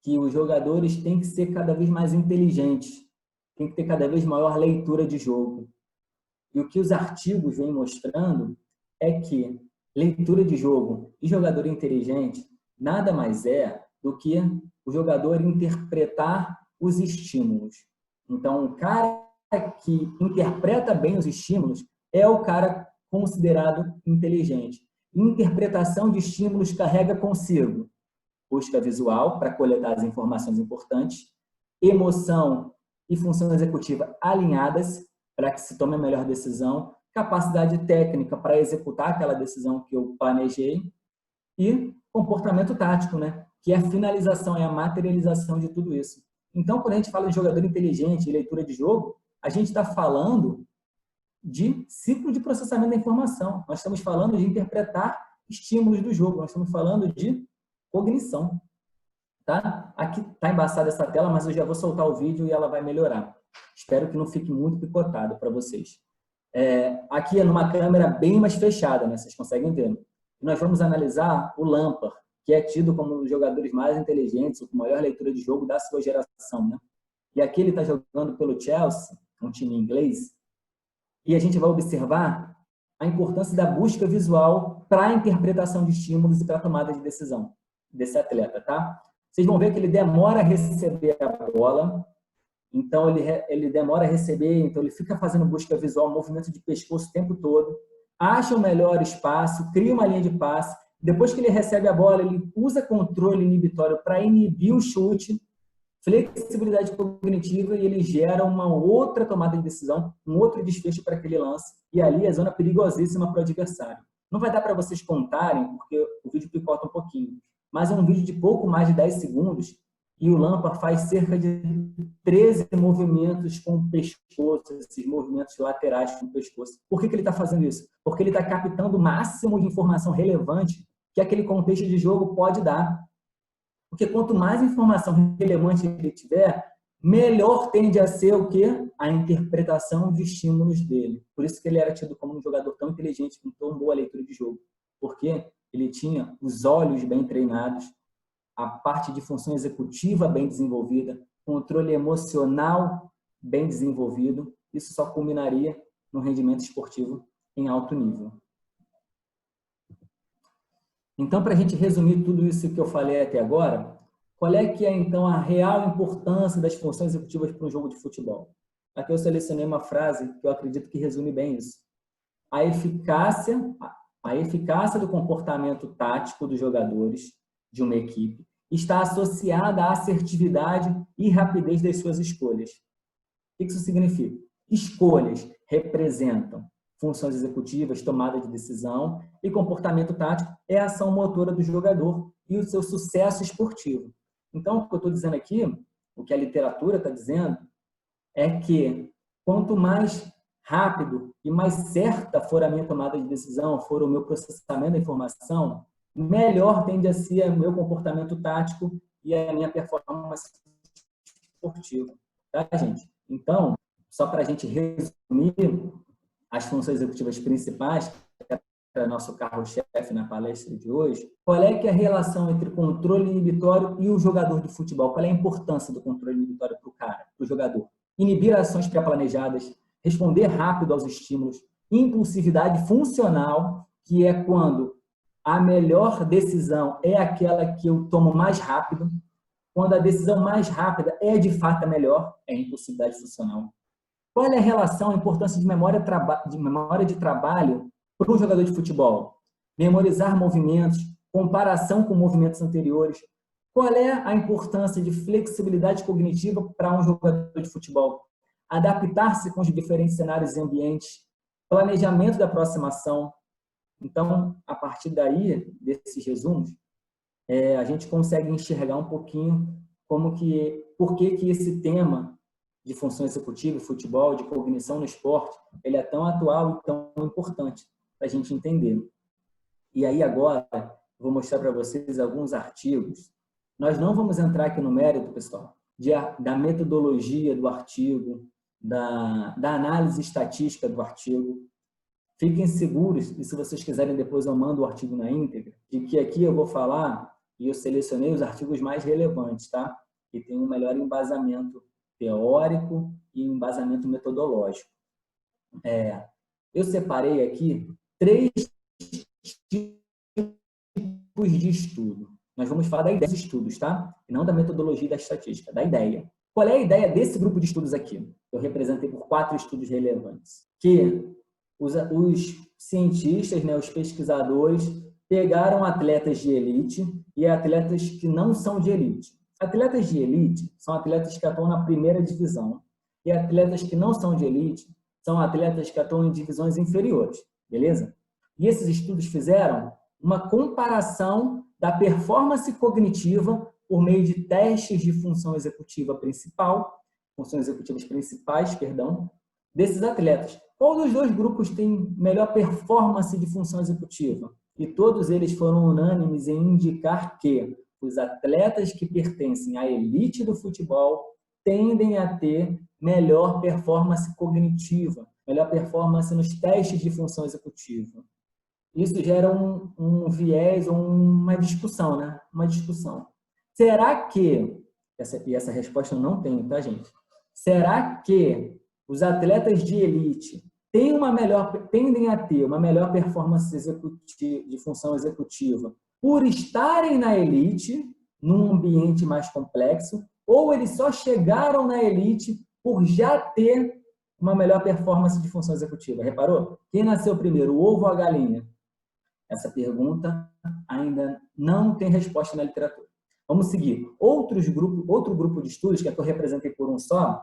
que os jogadores têm que ser cada vez mais inteligentes, tem que ter cada vez maior leitura de jogo. E o que os artigos vêm mostrando é que leitura de jogo e jogador inteligente nada mais é do que o jogador interpretar os estímulos. Então, o cara que interpreta bem os estímulos é o cara considerado inteligente. Interpretação de estímulos carrega consigo busca visual para coletar as informações importantes, emoção e função executiva alinhadas para que se tome a melhor decisão, capacidade técnica para executar aquela decisão que eu planejei e comportamento tático, né? Que é a finalização, é a materialização de tudo isso. Então, quando a gente fala de jogador inteligente e leitura de jogo, a gente está falando de ciclo de processamento da informação. Nós estamos falando de interpretar estímulos do jogo. Nós estamos falando de cognição. Tá? Aqui está embaçada essa tela, mas eu já vou soltar o vídeo e ela vai melhorar. Espero que não fique muito picotado para vocês. Aqui é numa câmera bem mais fechada, né? Vocês conseguem ver. Nós vamos analisar o Lampard, que é tido como um dos jogadores mais inteligentes, ou com maior leitura de jogo da sua geração. Né? E aqui ele está jogando pelo Chelsea, um time inglês, e a gente vai observar a importância da busca visual para a interpretação de estímulos e para a tomada de decisão desse atleta. Tá? Vocês vão ver que ele demora a receber a bola, então ele demora a receber, então ele fica fazendo busca visual, movimento de pescoço o tempo todo, acha o melhor espaço, cria uma linha de passe, depois que ele recebe a bola, ele usa controle inibitório para inibir o chute, flexibilidade cognitiva, e ele gera uma outra tomada de decisão, um outro desfecho para aquele lance, e ali é zona perigosíssima para o adversário. Não vai dar para vocês contarem, porque o vídeo picota um pouquinho, mas é um vídeo de pouco mais de 10 segundos, e o Lampard faz cerca de 13 movimentos com o pescoço, esses movimentos laterais com o pescoço. Por que ele está fazendo isso? Porque ele está captando o máximo de informação relevante que aquele contexto de jogo pode dar. Porque quanto mais informação relevante ele tiver, melhor tende a ser o quê? A interpretação de estímulos dele. Por isso que ele era tido como um jogador tão inteligente, com tão boa leitura de jogo. Porque ele tinha os olhos bem treinados, a parte de função executiva bem desenvolvida, controle emocional bem desenvolvido. Isso só culminaria no rendimento esportivo em alto nível. Então, para a gente resumir tudo isso que eu falei até agora, qual é que é, então, a real importância das funções executivas para um jogo de futebol? Aqui eu selecionei uma frase que eu acredito que resume bem isso. A eficácia do comportamento tático dos jogadores de uma equipe está associada à assertividade e rapidez das suas escolhas. O que isso significa? Escolhas representam funções executivas, tomada de decisão, e comportamento tático é a ação motora do jogador e o seu sucesso esportivo. Então, o que eu estou dizendo aqui, o que a literatura está dizendo, é que quanto mais rápido e mais certa for a minha tomada de decisão, for o meu processamento da informação, melhor tende a ser o meu comportamento tático e a minha performance esportiva. Tá, gente? Então, só para a gente resumir as funções executivas principais, que é o nosso carro-chefe na palestra de hoje, qual é que é a relação entre controle inibitório e o jogador de futebol? Qual é a importância do controle inibitório para o cara, para o jogador? Inibir ações pré-planejadas, responder rápido aos estímulos, impulsividade funcional, que é quando a melhor decisão é aquela que eu tomo mais rápido, quando a decisão mais rápida é de fato a melhor, é a impulsividade funcional. Qual é a relação, a importância de memória de trabalho para um jogador de futebol? Memorizar movimentos, comparação com movimentos anteriores. Qual é a importância de flexibilidade cognitiva para um jogador de futebol? Adaptar-se com os diferentes cenários e ambientes, planejamento da próxima ação. Então, a partir daí, desses resumos, a gente consegue enxergar um pouquinho por que esse tema de função executiva, futebol, de cognição no esporte, ele é tão atual e tão importante para a gente entender. E aí agora, vou mostrar para vocês alguns artigos. Nós não vamos entrar aqui no mérito, pessoal, da metodologia do artigo, da análise estatística do artigo. Fiquem seguros, e se vocês quiserem depois eu mando o artigo na íntegra, de que aqui eu vou falar, e eu selecionei os artigos mais relevantes, tá? Que tem um melhor embasamento teórico e embasamento metodológico. Eu separei aqui 3 tipos de estudo. Nós vamos falar da ideia dos estudos, tá? E não da metodologia e da estatística, da ideia. Qual é a ideia desse grupo de estudos aqui? Eu representei por 4 estudos relevantes. Que os cientistas, né, os pesquisadores, pegaram atletas de elite e atletas que não são de elite. Atletas de elite são atletas que atuam na primeira divisão e atletas que não são de elite são atletas que atuam em divisões inferiores, beleza? E esses estudos fizeram uma comparação da performance cognitiva por meio de testes de funções executivas principais, desses atletas. Qual dos 2 grupos tem melhor performance de função executiva? E todos eles foram unânimes em indicar que os atletas que pertencem à elite do futebol tendem a ter melhor performance cognitiva, melhor performance nos testes de função executiva. Isso gera um viés ou uma discussão, né? Uma discussão. Será que, essa resposta eu não tenho, tá, gente? Será que os atletas de elite tendem a ter uma melhor performance de função executiva por estarem na elite, num ambiente mais complexo, ou eles só chegaram na elite por já ter uma melhor performance de função executiva? Reparou? Quem nasceu primeiro, o ovo ou a galinha? Essa pergunta ainda não tem resposta na literatura. Vamos seguir. Outro grupo de estudos, que é que eu representei por um só,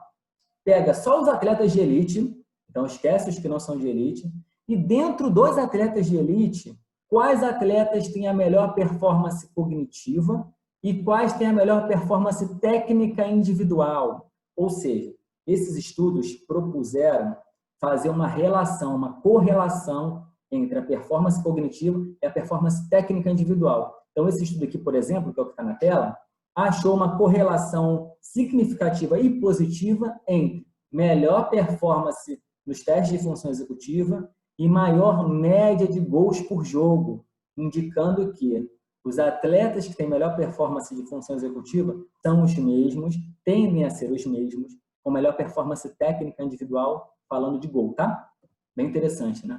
pega só os atletas de elite, então esquece os que não são de elite, e dentro dos atletas de elite, quais atletas têm a melhor performance cognitiva e quais têm a melhor performance técnica individual. Ou seja, esses estudos propuseram fazer uma relação, uma correlação entre a performance cognitiva e a performance técnica individual. Então, esse estudo aqui, por exemplo, que é o que está na tela, achou uma correlação significativa e positiva entre melhor performance nos testes de função executiva e maior média de gols por jogo, indicando que os atletas que têm melhor performance de função executiva são os mesmos, tendem a ser os mesmos, com melhor performance técnica individual, falando de gol, tá? Bem interessante, né?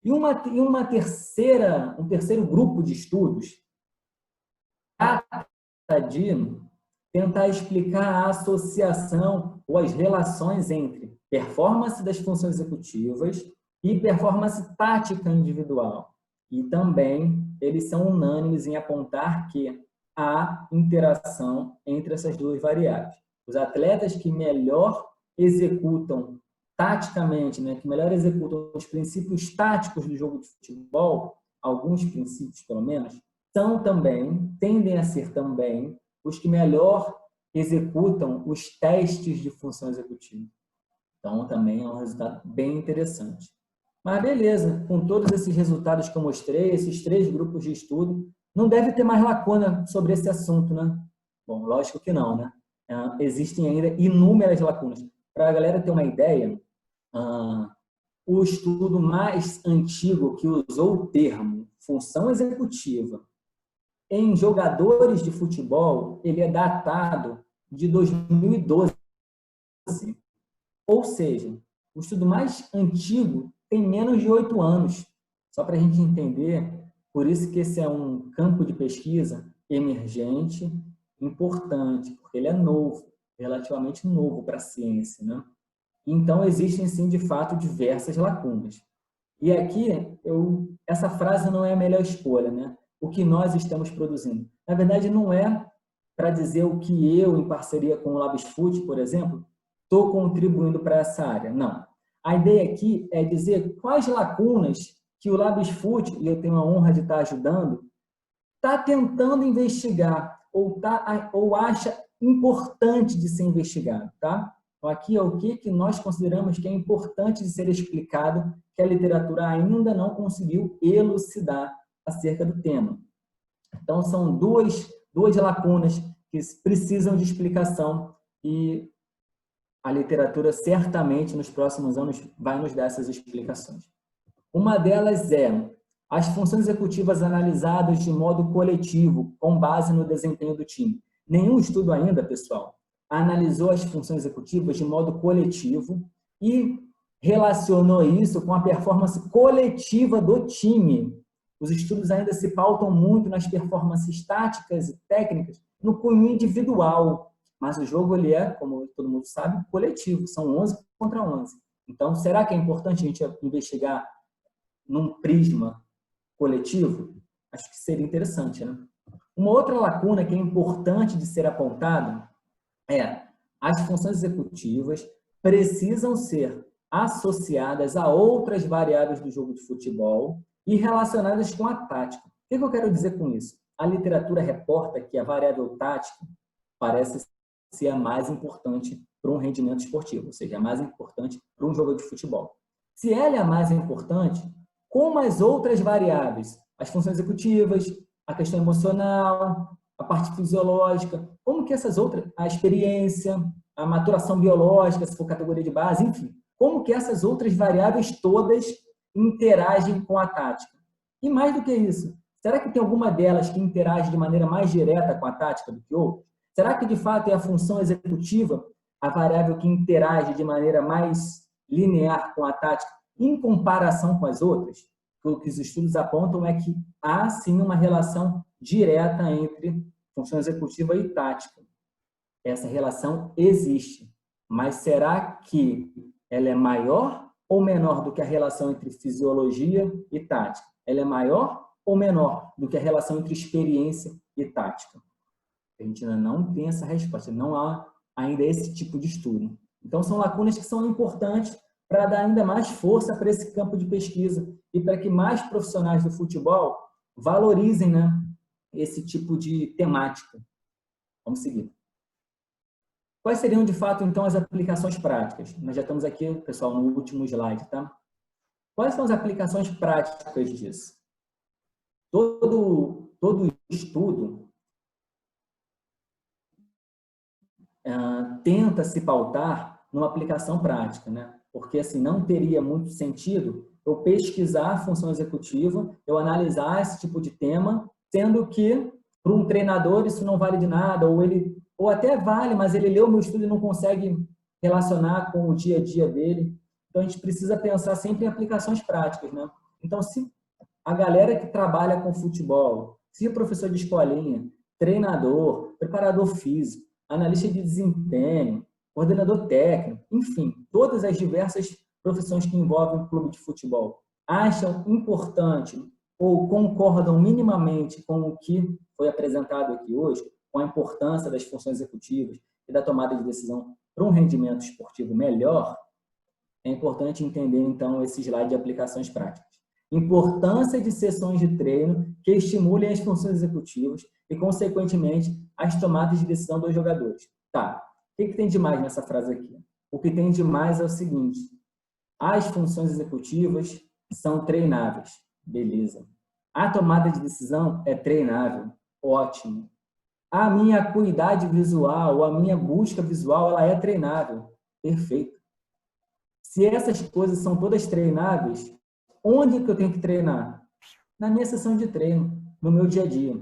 E um terceiro grupo de estudos trata de tentar explicar a associação ou as relações entre performance das funções executivas e performance tática individual. E também eles são unânimes em apontar que há interação entre essas 2 variáveis. Os atletas que melhor executam taticamente, né, que melhor executam os princípios táticos do jogo de futebol, alguns princípios pelo menos, tendem a ser também os que melhor executam os testes de função executiva. Então, também é um resultado bem interessante. Mas beleza, com todos esses resultados que eu mostrei, esses 3 grupos de estudo, não deve ter mais lacuna sobre esse assunto, né? Bom, lógico que não, né? Existem ainda inúmeras lacunas. Para a galera ter uma ideia, o estudo mais antigo que usou o termo função executiva em jogadores de futebol, ele é datado de 2012. Ou seja, o estudo mais antigo tem menos de 8 anos. Só para a gente entender, por isso que esse é um campo de pesquisa emergente, importante, porque ele é novo, relativamente novo para a ciência, né? Então, existem, sim, de fato, diversas lacunas. E aqui, essa frase não é a melhor escolha, né? O que nós estamos produzindo. Na verdade, não é para dizer o que eu, em parceria com o LabsFoot, por exemplo, estou contribuindo para essa área. Não. A ideia aqui é dizer quais lacunas que o LabsFoot, e eu tenho a honra de estar ajudando, está tentando investigar ou acha importante de ser investigado, tá? Então, aqui é o que nós consideramos que é importante de ser explicado, que a literatura ainda não conseguiu elucidar acerca do tema. Então, são duas lacunas que precisam de explicação e a literatura certamente nos próximos anos vai nos dar essas explicações. Uma delas é as funções executivas analisadas de modo coletivo, com base no desempenho do time. Nenhum estudo ainda, pessoal, analisou as funções executivas de modo coletivo e relacionou isso com a performance coletiva do time. Os estudos ainda se pautam muito nas performances táticas e técnicas no cunho individual, mas o jogo ele é, como todo mundo sabe, coletivo, são 11 contra 11. Então, será que é importante a gente investigar num prisma coletivo? Acho que seria interessante, né? Uma outra lacuna que é importante de ser apontada é as funções executivas precisam ser associadas a outras variáveis do jogo de futebol e relacionadas com a tática. O que eu quero dizer com isso? A literatura reporta que a variável tática parece ser a mais importante para um rendimento esportivo, ou seja, a mais importante para um jogo de futebol. Se ela é a mais importante, como as outras variáveis, as funções executivas, a questão emocional, a parte fisiológica, como que essas outras, a experiência, a maturação biológica, se for categoria de base, enfim, como que essas outras variáveis todas interagem com a tática? E mais do que isso, será que tem alguma delas que interage de maneira mais direta com a tática do que outra? Será que de fato é a função executiva a variável que interage de maneira mais linear com a tática em comparação com as outras? O que os estudos apontam é que há sim uma relação direta entre função executiva e tática. Essa relação existe, mas será que ela é maior ou menor do que a relação entre fisiologia e tática? Ela é maior ou menor do que a relação entre experiência e tática? A gente ainda não tem essa resposta, não há ainda esse tipo de estudo. Então, são lacunas que são importantes para dar ainda mais força para esse campo de pesquisa e para que mais profissionais do futebol valorizem, né, esse tipo de temática. Vamos seguir. Quais seriam, de fato, então, as aplicações práticas? Nós já estamos aqui, pessoal, no último slide, tá? Quais são as aplicações práticas disso? Todo estudo tenta se pautar numa aplicação prática, né? Porque assim não teria muito sentido eu pesquisar a função executiva, eu analisar esse tipo de tema, sendo que para um treinador isso não vale de nada, ou até vale, mas ele leu o meu estudo e não consegue relacionar com o dia a dia dele. Então a gente precisa pensar sempre em aplicações práticas, né? Então, se a galera que trabalha com futebol, se o professor de escolinha, treinador, preparador físico, analista de desempenho, coordenador técnico, enfim, todas as diversas profissões que envolvem o clube de futebol, acham importante ou concordam minimamente com o que foi apresentado aqui hoje, com a importância das funções executivas e da tomada de decisão para um rendimento esportivo melhor, é importante entender, então, esse slide de aplicações práticas. Importância de sessões de treino que estimulem as funções executivas e, consequentemente, as tomadas de decisão dos jogadores. Tá, o que tem de mais nessa frase aqui? o que tem de mais é o seguinte: as funções executivas são treináveis, beleza. A tomada de decisão é treinável, ótimo. A minha acuidade visual, a minha busca visual, ela é treinável, perfeito. Se essas coisas são todas treináveis, onde que eu tenho que treinar? Na minha sessão de treino, no meu dia a dia.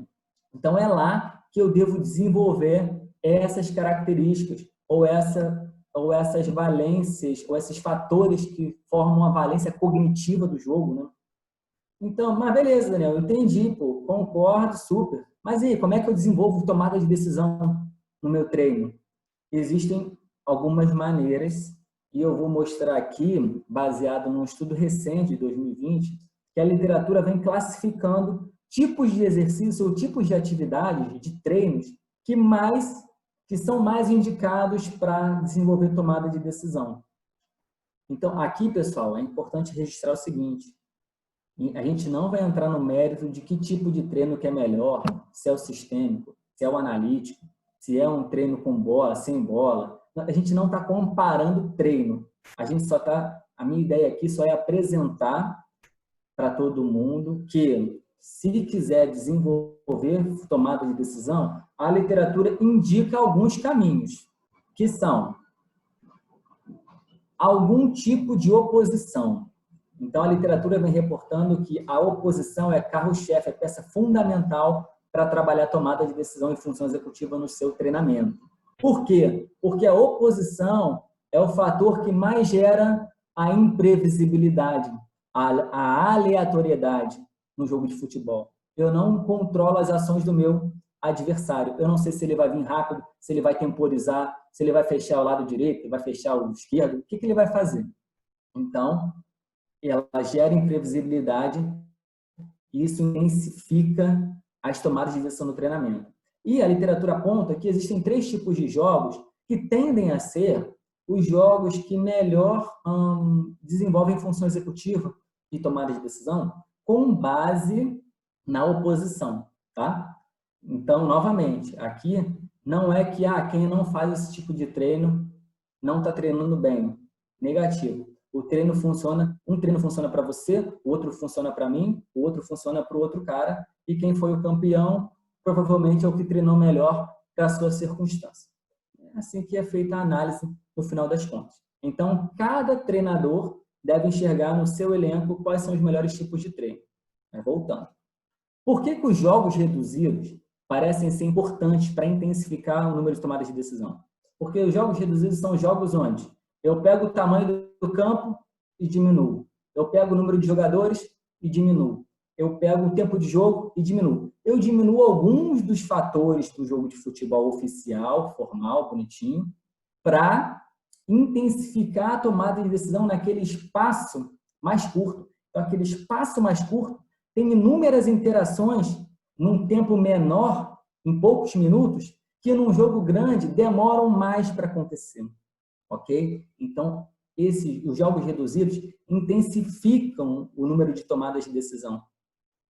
Então, é lá que eu devo desenvolver essas características ou essas valências, ou esses fatores que formam a valência cognitiva do jogo, né? Então, mas beleza, Daniel, eu entendi, pô, concordo, super. Mas e aí, como é que eu desenvolvo tomada de decisão no meu treino? Existem algumas maneiras, e eu vou mostrar aqui, baseado num estudo recente de 2020, que a literatura vem classificando tipos de exercício ou tipos de atividades, de treinos, que são mais indicados para desenvolver tomada de decisão. Então, aqui, pessoal, é importante registrar o seguinte: a gente não vai entrar no mérito de que tipo de treino que é melhor, se é o sistêmico, se é o analítico, se é um treino com bola, sem bola. A gente não está comparando treino. A minha ideia aqui só é apresentar para todo mundo que, se quiser desenvolver tomada de decisão, a literatura indica alguns caminhos, que são algum tipo de oposição. Então, a literatura vem reportando que a oposição é carro-chefe, é peça fundamental para trabalhar a tomada de decisão e função executiva no seu treinamento. Por quê? Porque a oposição é o fator que mais gera a imprevisibilidade, a aleatoriedade no jogo de futebol. Eu não controlo as ações do meu adversário. Eu não sei se ele vai vir rápido, se ele vai temporizar, se ele vai fechar o lado direito, vai fechar o esquerdo, o que ele vai fazer? Então, ela gera imprevisibilidade e isso intensifica as tomadas de decisão no treinamento. E a literatura aponta que existem 3 tipos de jogos que tendem a ser os jogos que melhor desenvolvem função executiva e tomada de decisão com base na oposição, tá? Então, novamente, aqui não é que quem não faz esse tipo de treino não está treinando bem. Negativo. O treino funciona, um treino funciona para você, o outro funciona para mim, o outro funciona para o outro cara, e quem foi o campeão provavelmente é o que treinou melhor para a sua circunstância. É assim que é feita a análise no final das contas. Então, cada treinador deve enxergar no seu elenco quais são os melhores tipos de treino. Mas voltando. Por que os jogos reduzidos parecem ser importantes para intensificar o número de tomadas de decisão? Porque os jogos reduzidos são jogos onde eu pego o tamanho do campo e diminuo. Eu pego o número de jogadores e diminuo. Eu pego o tempo de jogo e diminuo. Eu diminuo alguns dos fatores do jogo de futebol oficial, formal, bonitinho, para intensificar a tomada de decisão naquele espaço mais curto. Então, aquele espaço mais curto tem inúmeras interações num tempo menor, em poucos minutos, que num jogo grande demoram mais para acontecer. Ok? Então, os jogos reduzidos intensificam o número de tomadas de decisão.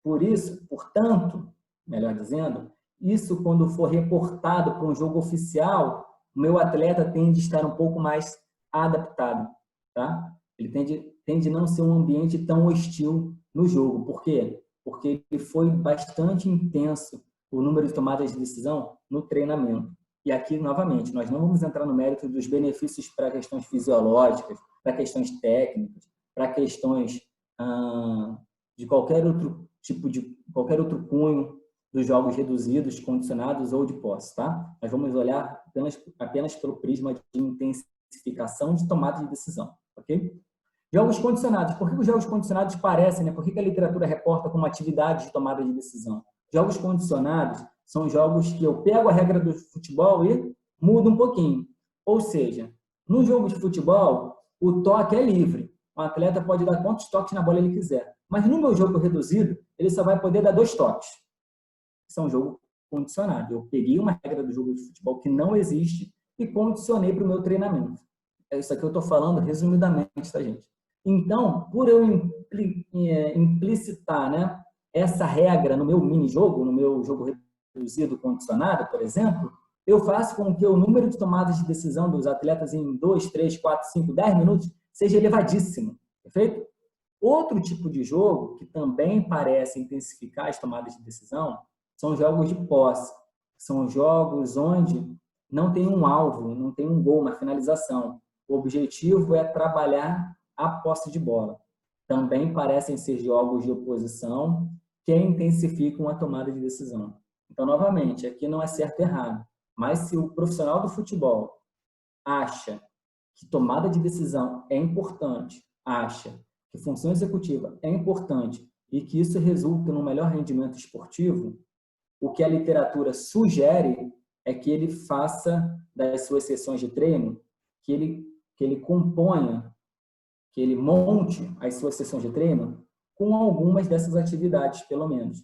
Por isso, portanto, melhor dizendo, isso quando for reportado para um jogo oficial, o meu atleta tende a estar um pouco mais adaptado, tá? Ele tende a não ser um ambiente tão hostil no jogo. Por quê? Porque ele foi bastante intenso o número de tomadas de decisão no treinamento. E aqui, novamente, nós não vamos entrar no mérito dos benefícios para questões fisiológicas, para questões técnicas, para questões de qualquer outro cunho dos jogos reduzidos, condicionados ou de posse, tá? Nós vamos olhar apenas pelo prisma de intensificação de tomada de decisão, ok? Jogos condicionados. Por que os jogos condicionados parecem, né? Por que a literatura reporta como atividade de tomada de decisão? Jogos condicionados são jogos que eu pego a regra do futebol e mudo um pouquinho. Ou seja, no jogo de futebol, o toque é livre. O atleta pode dar quantos toques na bola ele quiser. Mas no meu jogo reduzido, ele só vai poder dar 2 toques. Isso é um jogo condicionado. Eu peguei uma regra do jogo de futebol que não existe e condicionei para o meu treinamento. É isso aqui que eu estou falando resumidamente, tá, gente? Então, por eu implicitar, né, essa regra no meu mini-jogo, no meu jogo reduzido condicionado, por exemplo, eu faço com que o número de tomadas de decisão dos atletas em 2, 3, 4, 5, 10 minutos seja elevadíssimo, perfeito? Outro tipo de jogo que também parece intensificar as tomadas de decisão são jogos de posse. São jogos onde não tem um alvo, não tem um gol, uma finalização. O objetivo é trabalhar a posse de bola. Também parecem ser jogos de oposição que intensificam a tomada de decisão. Então, novamente, aqui não é certo ou errado, mas se o profissional do futebol acha que tomada de decisão é importante, acha que função executiva é importante e que isso resulta no melhor rendimento esportivo, o que a literatura sugere é que ele faça das suas sessões de treino, que ele componha, que ele monte as suas sessões de treino com algumas dessas atividades, pelo menos,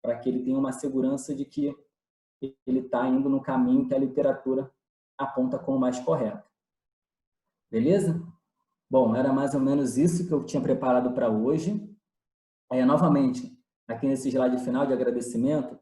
para que ele tenha uma segurança de que ele está indo no caminho que a literatura aponta como mais correto. Beleza? Bom, era mais ou menos isso que eu tinha preparado para hoje. Novamente, aqui nesse slide final de agradecimento,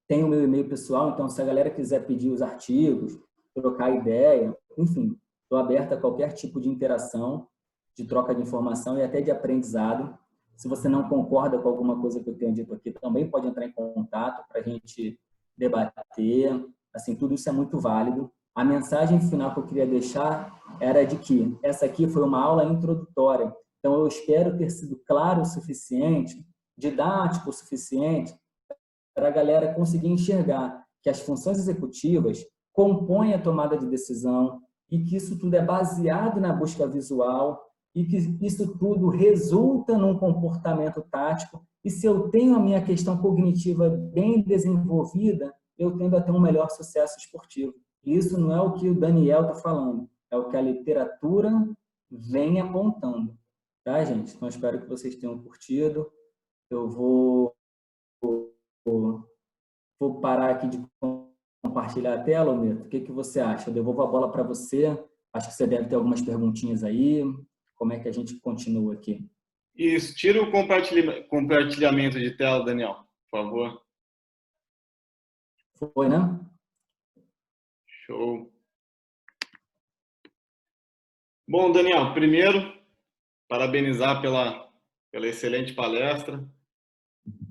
tem o meu e-mail pessoal, então se a galera quiser pedir os artigos, trocar ideia, enfim, estou aberto a qualquer tipo de interação, de troca de informação e até de aprendizado. Se você não concorda com alguma coisa que eu tenho dito aqui, também pode entrar em contato para a gente debater. Assim, tudo isso é muito válido. A mensagem final que eu queria deixar era de que essa aqui foi uma aula introdutória. Então, eu espero ter sido claro o suficiente, didático o suficiente, para a galera conseguir enxergar que as funções executivas compõem a tomada de decisão e que isso tudo é baseado na busca visual e que isso tudo resulta num comportamento tático. E se eu tenho a minha questão cognitiva bem desenvolvida, eu tendo a ter um melhor sucesso esportivo. E isso não é o que o Daniel está falando, é o que a literatura vem apontando. Tá, gente? Então, espero que vocês tenham curtido. Eu vou parar aqui de compartilhar a tela, Almeida. O que você acha? Eu devolvo a bola para você. Acho que você deve ter algumas perguntinhas aí. Como é que a gente continua aqui? Isso. Tira o compartilhamento de tela, Daniel, por favor. Foi, né? Show. Bom, Daniel, primeiro, parabenizar pela excelente palestra.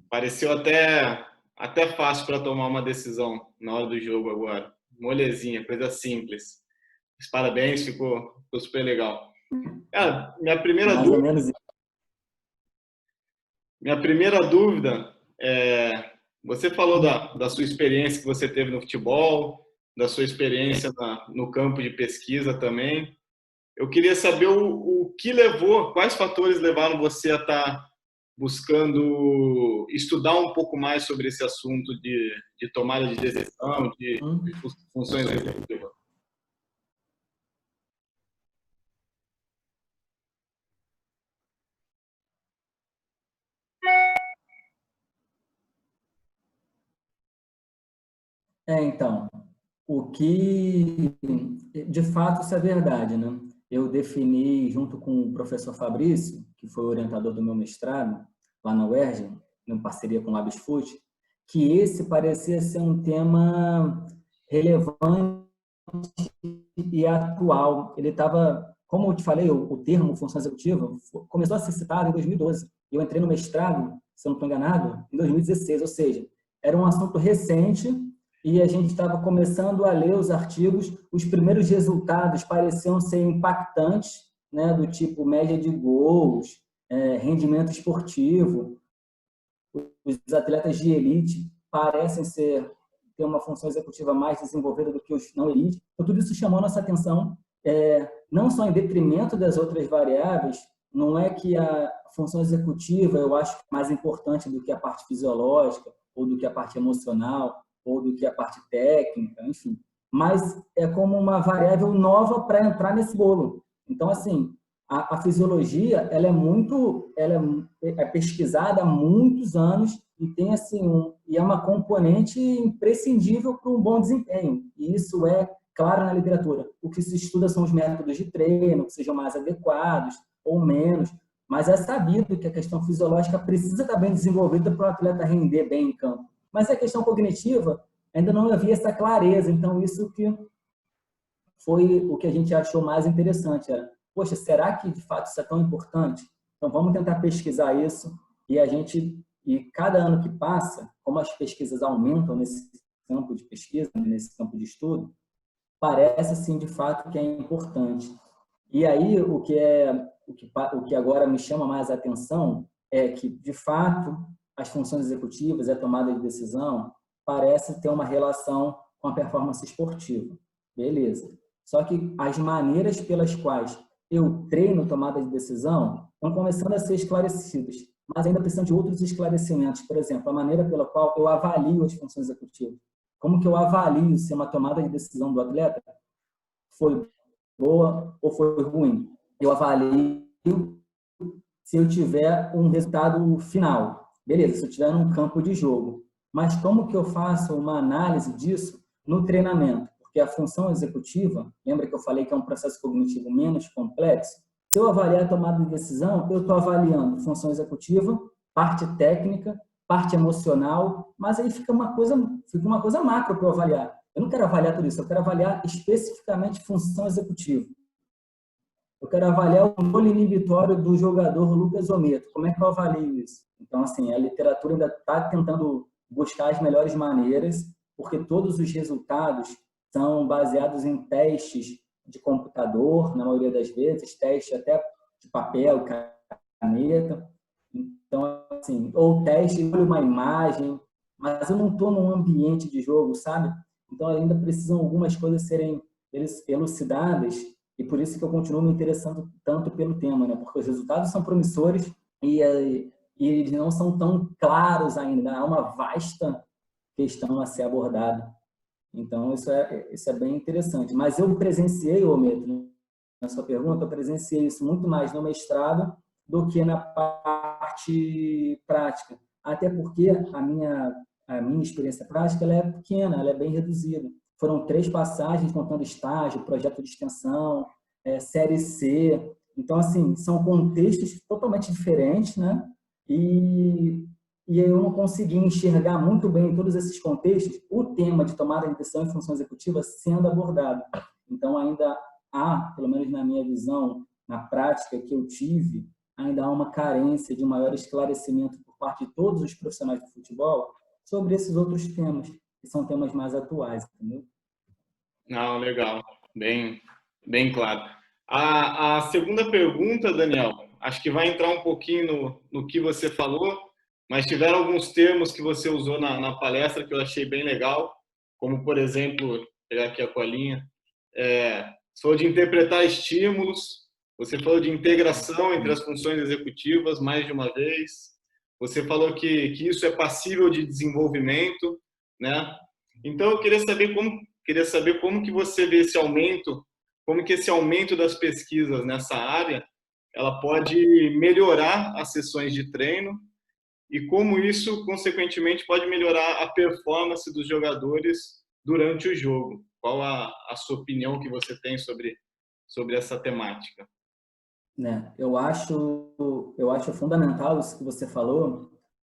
Pareceu até fácil para tomar uma decisão na hora do jogo agora. Molezinha, coisa simples. Mas parabéns, ficou super legal. Minha primeira dúvida é, você falou da sua experiência que você teve no futebol, da sua experiência no campo de pesquisa também. Eu queria saber o que levou, quais fatores levaram você a estar buscando estudar um pouco mais sobre esse assunto de tomada de decisão, de funções executivas. Então, o que, de fato, isso é verdade, né? Eu defini, junto com o professor Fabrício, que foi o orientador do meu mestrado, lá na UERJ, em parceria com o LabsFoot, que esse parecia ser um tema relevante e atual. Ele estava, como eu te falei, o termo função executiva começou a ser citado em 2012. Eu entrei no mestrado, se eu não estou enganado, em 2016, ou seja, era um assunto recente e a gente estava começando a ler os artigos. Os primeiros resultados pareciam ser impactantes, né, do tipo média de gols, rendimento esportivo. Os atletas de elite parecem ter uma função executiva mais desenvolvida do que os não elite. Então, tudo isso chamou nossa atenção, não só em detrimento das outras variáveis. Não é que a função executiva eu acho mais importante do que a parte fisiológica, ou do que a parte emocional, ou do que a parte técnica, enfim. Mas é como uma variável nova para entrar nesse bolo. Então, assim, a fisiologia ela é pesquisada há muitos anos e tem assim e é uma componente imprescindível para um bom desempenho. E isso é claro na literatura. O que se estuda são os métodos de treino, que sejam mais adequados ou menos, mas é sabido que a questão fisiológica precisa estar bem desenvolvida para o atleta render bem em campo. Mas a questão cognitiva, ainda não havia essa clareza. Então, isso que foi o que a gente achou mais interessante. Era, poxa, será que de fato isso é tão importante? Então, vamos tentar pesquisar isso. E cada ano que passa, como as pesquisas aumentam nesse campo de pesquisa, nesse campo de estudo, parece, sim, de fato, que é importante. E aí, o que agora me chama mais a atenção é que, de fato, as funções executivas e a tomada de decisão parece ter uma relação com a performance esportiva. Beleza. Só que as maneiras pelas quais eu treino tomada de decisão estão começando a ser esclarecidas, mas ainda precisam de outros esclarecimentos. Por exemplo, a maneira pela qual eu avalio as funções executivas. Como que eu avalio se uma tomada de decisão do atleta foi boa ou foi ruim? Eu avalio se eu tiver um resultado final. Beleza, se eu tiver um campo de jogo. Mas como que eu faço uma análise disso no treinamento? Porque a função executiva, lembra que eu falei que é um processo cognitivo menos complexo? Se eu avaliar a tomada de decisão, eu estou avaliando função executiva, parte técnica, parte emocional, mas aí fica uma coisa macro para eu avaliar. Eu não quero avaliar tudo isso, eu quero avaliar especificamente função executiva. Eu quero avaliar o controle inibitório do jogador Lucas Ometo. Como é que eu avalio isso? Então, assim, a literatura ainda está tentando buscar as melhores maneiras, porque todos os resultados são baseados em testes de computador, na maioria das vezes, testes até de papel, caneta. Então, assim, ou teste, olho uma imagem, mas eu não estou num ambiente de jogo, sabe? Então, ainda precisam algumas coisas serem elucidadas, e por isso que eu continuo me interessando tanto pelo tema, né? Porque os resultados são promissores e eles não são tão claros ainda. Há uma vasta questão a ser abordada. Então, isso é bem interessante. Mas eu presenciei, Ometo, na sua pergunta, eu presenciei isso muito mais no mestrado do que na parte prática. Até porque a minha experiência prática ela é pequena, ela é bem reduzida. Foram 3 passagens contando estágio, projeto de extensão, série C. Então, assim, são contextos totalmente diferentes, né? E eu não consegui enxergar muito bem em todos esses contextos o tema de tomada de decisão e função executiva sendo abordado. Então, ainda há, pelo menos na minha visão, na prática que eu tive, ainda há uma carência de maior esclarecimento por parte de todos os profissionais do futebol sobre esses outros temas, que são temas mais atuais, entendeu? Não, legal. Bem claro. A segunda pergunta, Daniel, acho que vai entrar um pouquinho no que você falou, mas tiveram alguns termos que você usou na palestra que eu achei bem legal, como, por exemplo, vou pegar aqui a colinha, você falou de interpretar estímulos, você falou de integração entre as funções executivas mais de uma vez, você falou que isso é passível de desenvolvimento, né? Então, eu queria saber como que você vê esse aumento, como que esse aumento das pesquisas nessa área, ela pode melhorar as sessões de treino e como isso, consequentemente, pode melhorar a performance dos jogadores durante o jogo. Qual a sua opinião que você tem sobre essa temática? Eu acho fundamental isso que você falou,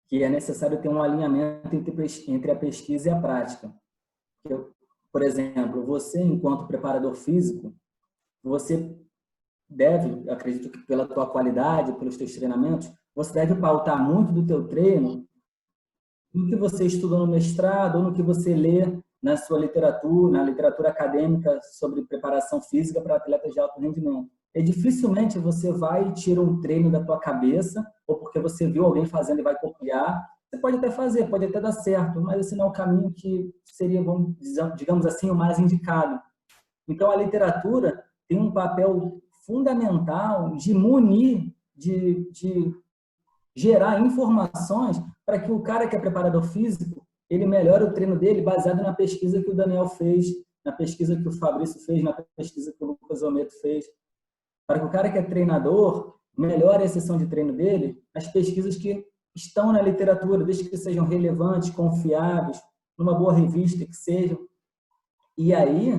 que é necessário ter um alinhamento entre a pesquisa e a prática. Por exemplo, você, enquanto preparador físico, você deve, acredito que pela tua qualidade, pelos teus treinamentos, você deve pautar muito do teu treino no que você estuda no mestrado ou no que você lê na sua literatura, na literatura acadêmica sobre preparação física para atletas de alto rendimento. E dificilmente você vai e tira um treino da tua cabeça ou porque você viu alguém fazendo e vai copiar. Você pode até fazer, pode até dar certo, mas esse não é o caminho que seria, digamos assim, o mais indicado. Então, a literatura tem um papel fundamental de munir, de gerar informações para que o cara que é preparador físico, ele melhore o treino dele baseado na pesquisa que o Daniel fez, na pesquisa que o Fabrício fez, na pesquisa que o Lucas Ometo fez. Para que o cara que é treinador melhore a sessão de treino dele, as pesquisas que estão na literatura, desde que sejam relevantes, confiáveis, numa boa revista que sejam. E aí,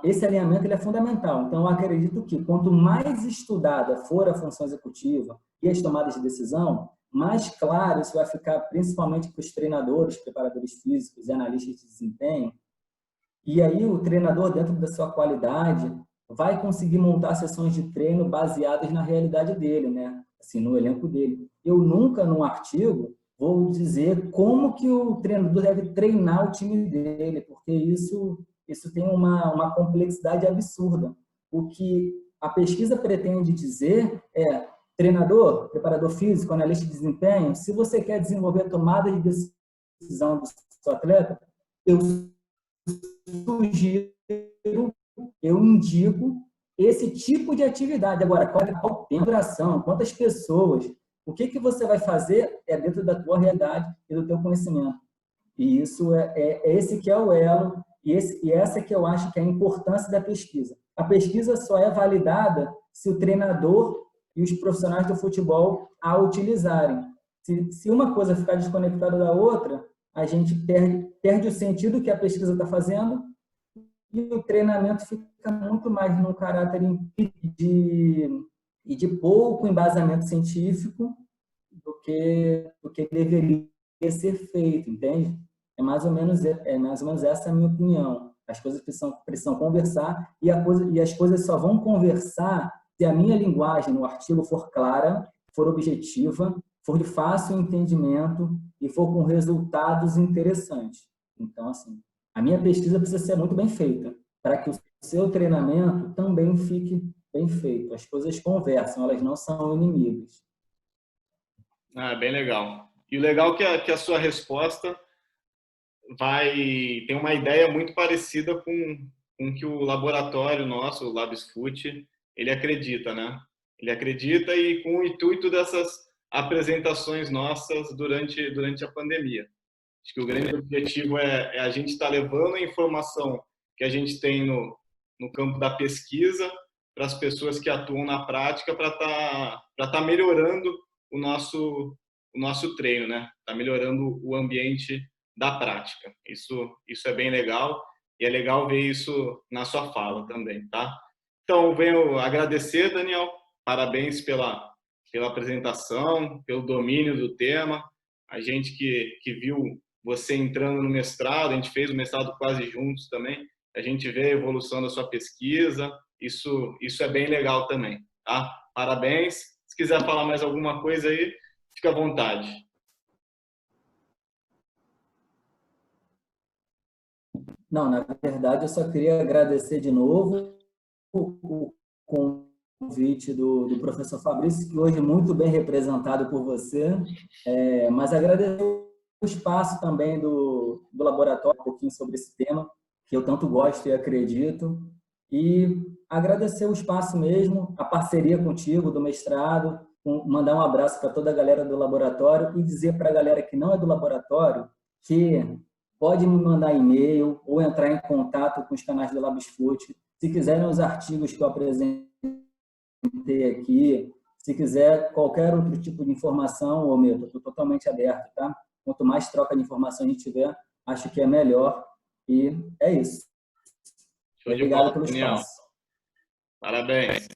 esse alinhamento ele é fundamental. Então, eu acredito que quanto mais estudada for a função executiva e as tomadas de decisão, mais claro isso vai ficar principalmente para os treinadores, preparadores físicos e analistas de desempenho. E aí o treinador, dentro da sua qualidade, vai conseguir montar sessões de treino baseadas na realidade dele, né? Assim, no elenco dele. Eu nunca, num artigo, vou dizer como que o treinador deve treinar o time dele, porque isso tem uma complexidade absurda. O que a pesquisa pretende dizer é: treinador, preparador físico, analista de desempenho, se você quer desenvolver a tomada de decisão do seu atleta, eu sugiro, eu indico esse tipo de atividade. Agora, qual é a duração, quantas pessoas, o que você vai fazer é dentro da tua realidade e do teu conhecimento. E isso é esse que é o elo, e essa que eu acho que é a importância da pesquisa. A pesquisa só é validada se o treinador e os profissionais do futebol a utilizarem. Se uma coisa ficar desconectada da outra, a gente perde o sentido que a pesquisa está fazendo e o treinamento fica muito mais num caráter de pouco embasamento científico do que deveria ser feito, entende? É mais ou menos essa a minha opinião. As coisas precisam conversar e as coisas só vão conversar se a minha linguagem no artigo for clara, for objetiva, for de fácil entendimento e for com resultados interessantes. Então, assim, a minha pesquisa precisa ser muito bem feita para que o seu treinamento também fique bem feito. As coisas conversam, elas não são inimigas. Bem legal. E o legal é que a sua resposta tem uma ideia muito parecida com que o laboratório nosso, o LabsFoot, ele acredita, né? Ele acredita e com o intuito dessas apresentações nossas durante a pandemia. Acho que o grande objetivo é a gente estar levando a informação que a gente tem no campo da pesquisa para as pessoas que atuam na prática para tá melhorando o nosso treino, né? Tá melhorando o ambiente da prática. Isso é bem legal e é legal ver isso na sua fala também, tá? Então, venho agradecer, Daniel. Parabéns pela apresentação, pelo domínio do tema. A gente que viu você entrando no mestrado, a gente fez o mestrado quase juntos também. A gente vê a evolução da sua pesquisa. Isso é bem legal também, tá? Parabéns. Se quiser falar mais alguma coisa aí, fica à vontade. Não, na verdade, eu só queria agradecer de novo o convite do professor Fabrício, que hoje é muito bem representado por você, mas agradecer o espaço também do laboratório, um pouquinho sobre esse tema, que eu tanto gosto e acredito, e agradecer o espaço mesmo, a parceria contigo do mestrado, mandar um abraço para toda a galera do laboratório e dizer para a galera que não é do laboratório que pode me mandar e-mail ou entrar em contato com os canais do LabsFoot. Se quiserem os artigos que eu apresentei aqui, se quiser qualquer outro tipo de informação, eu estou totalmente aberto, tá? Quanto mais troca de informação a gente tiver, acho que é melhor. E é isso. Show de Obrigado bola, pelo Daniel. espaço. Parabéns.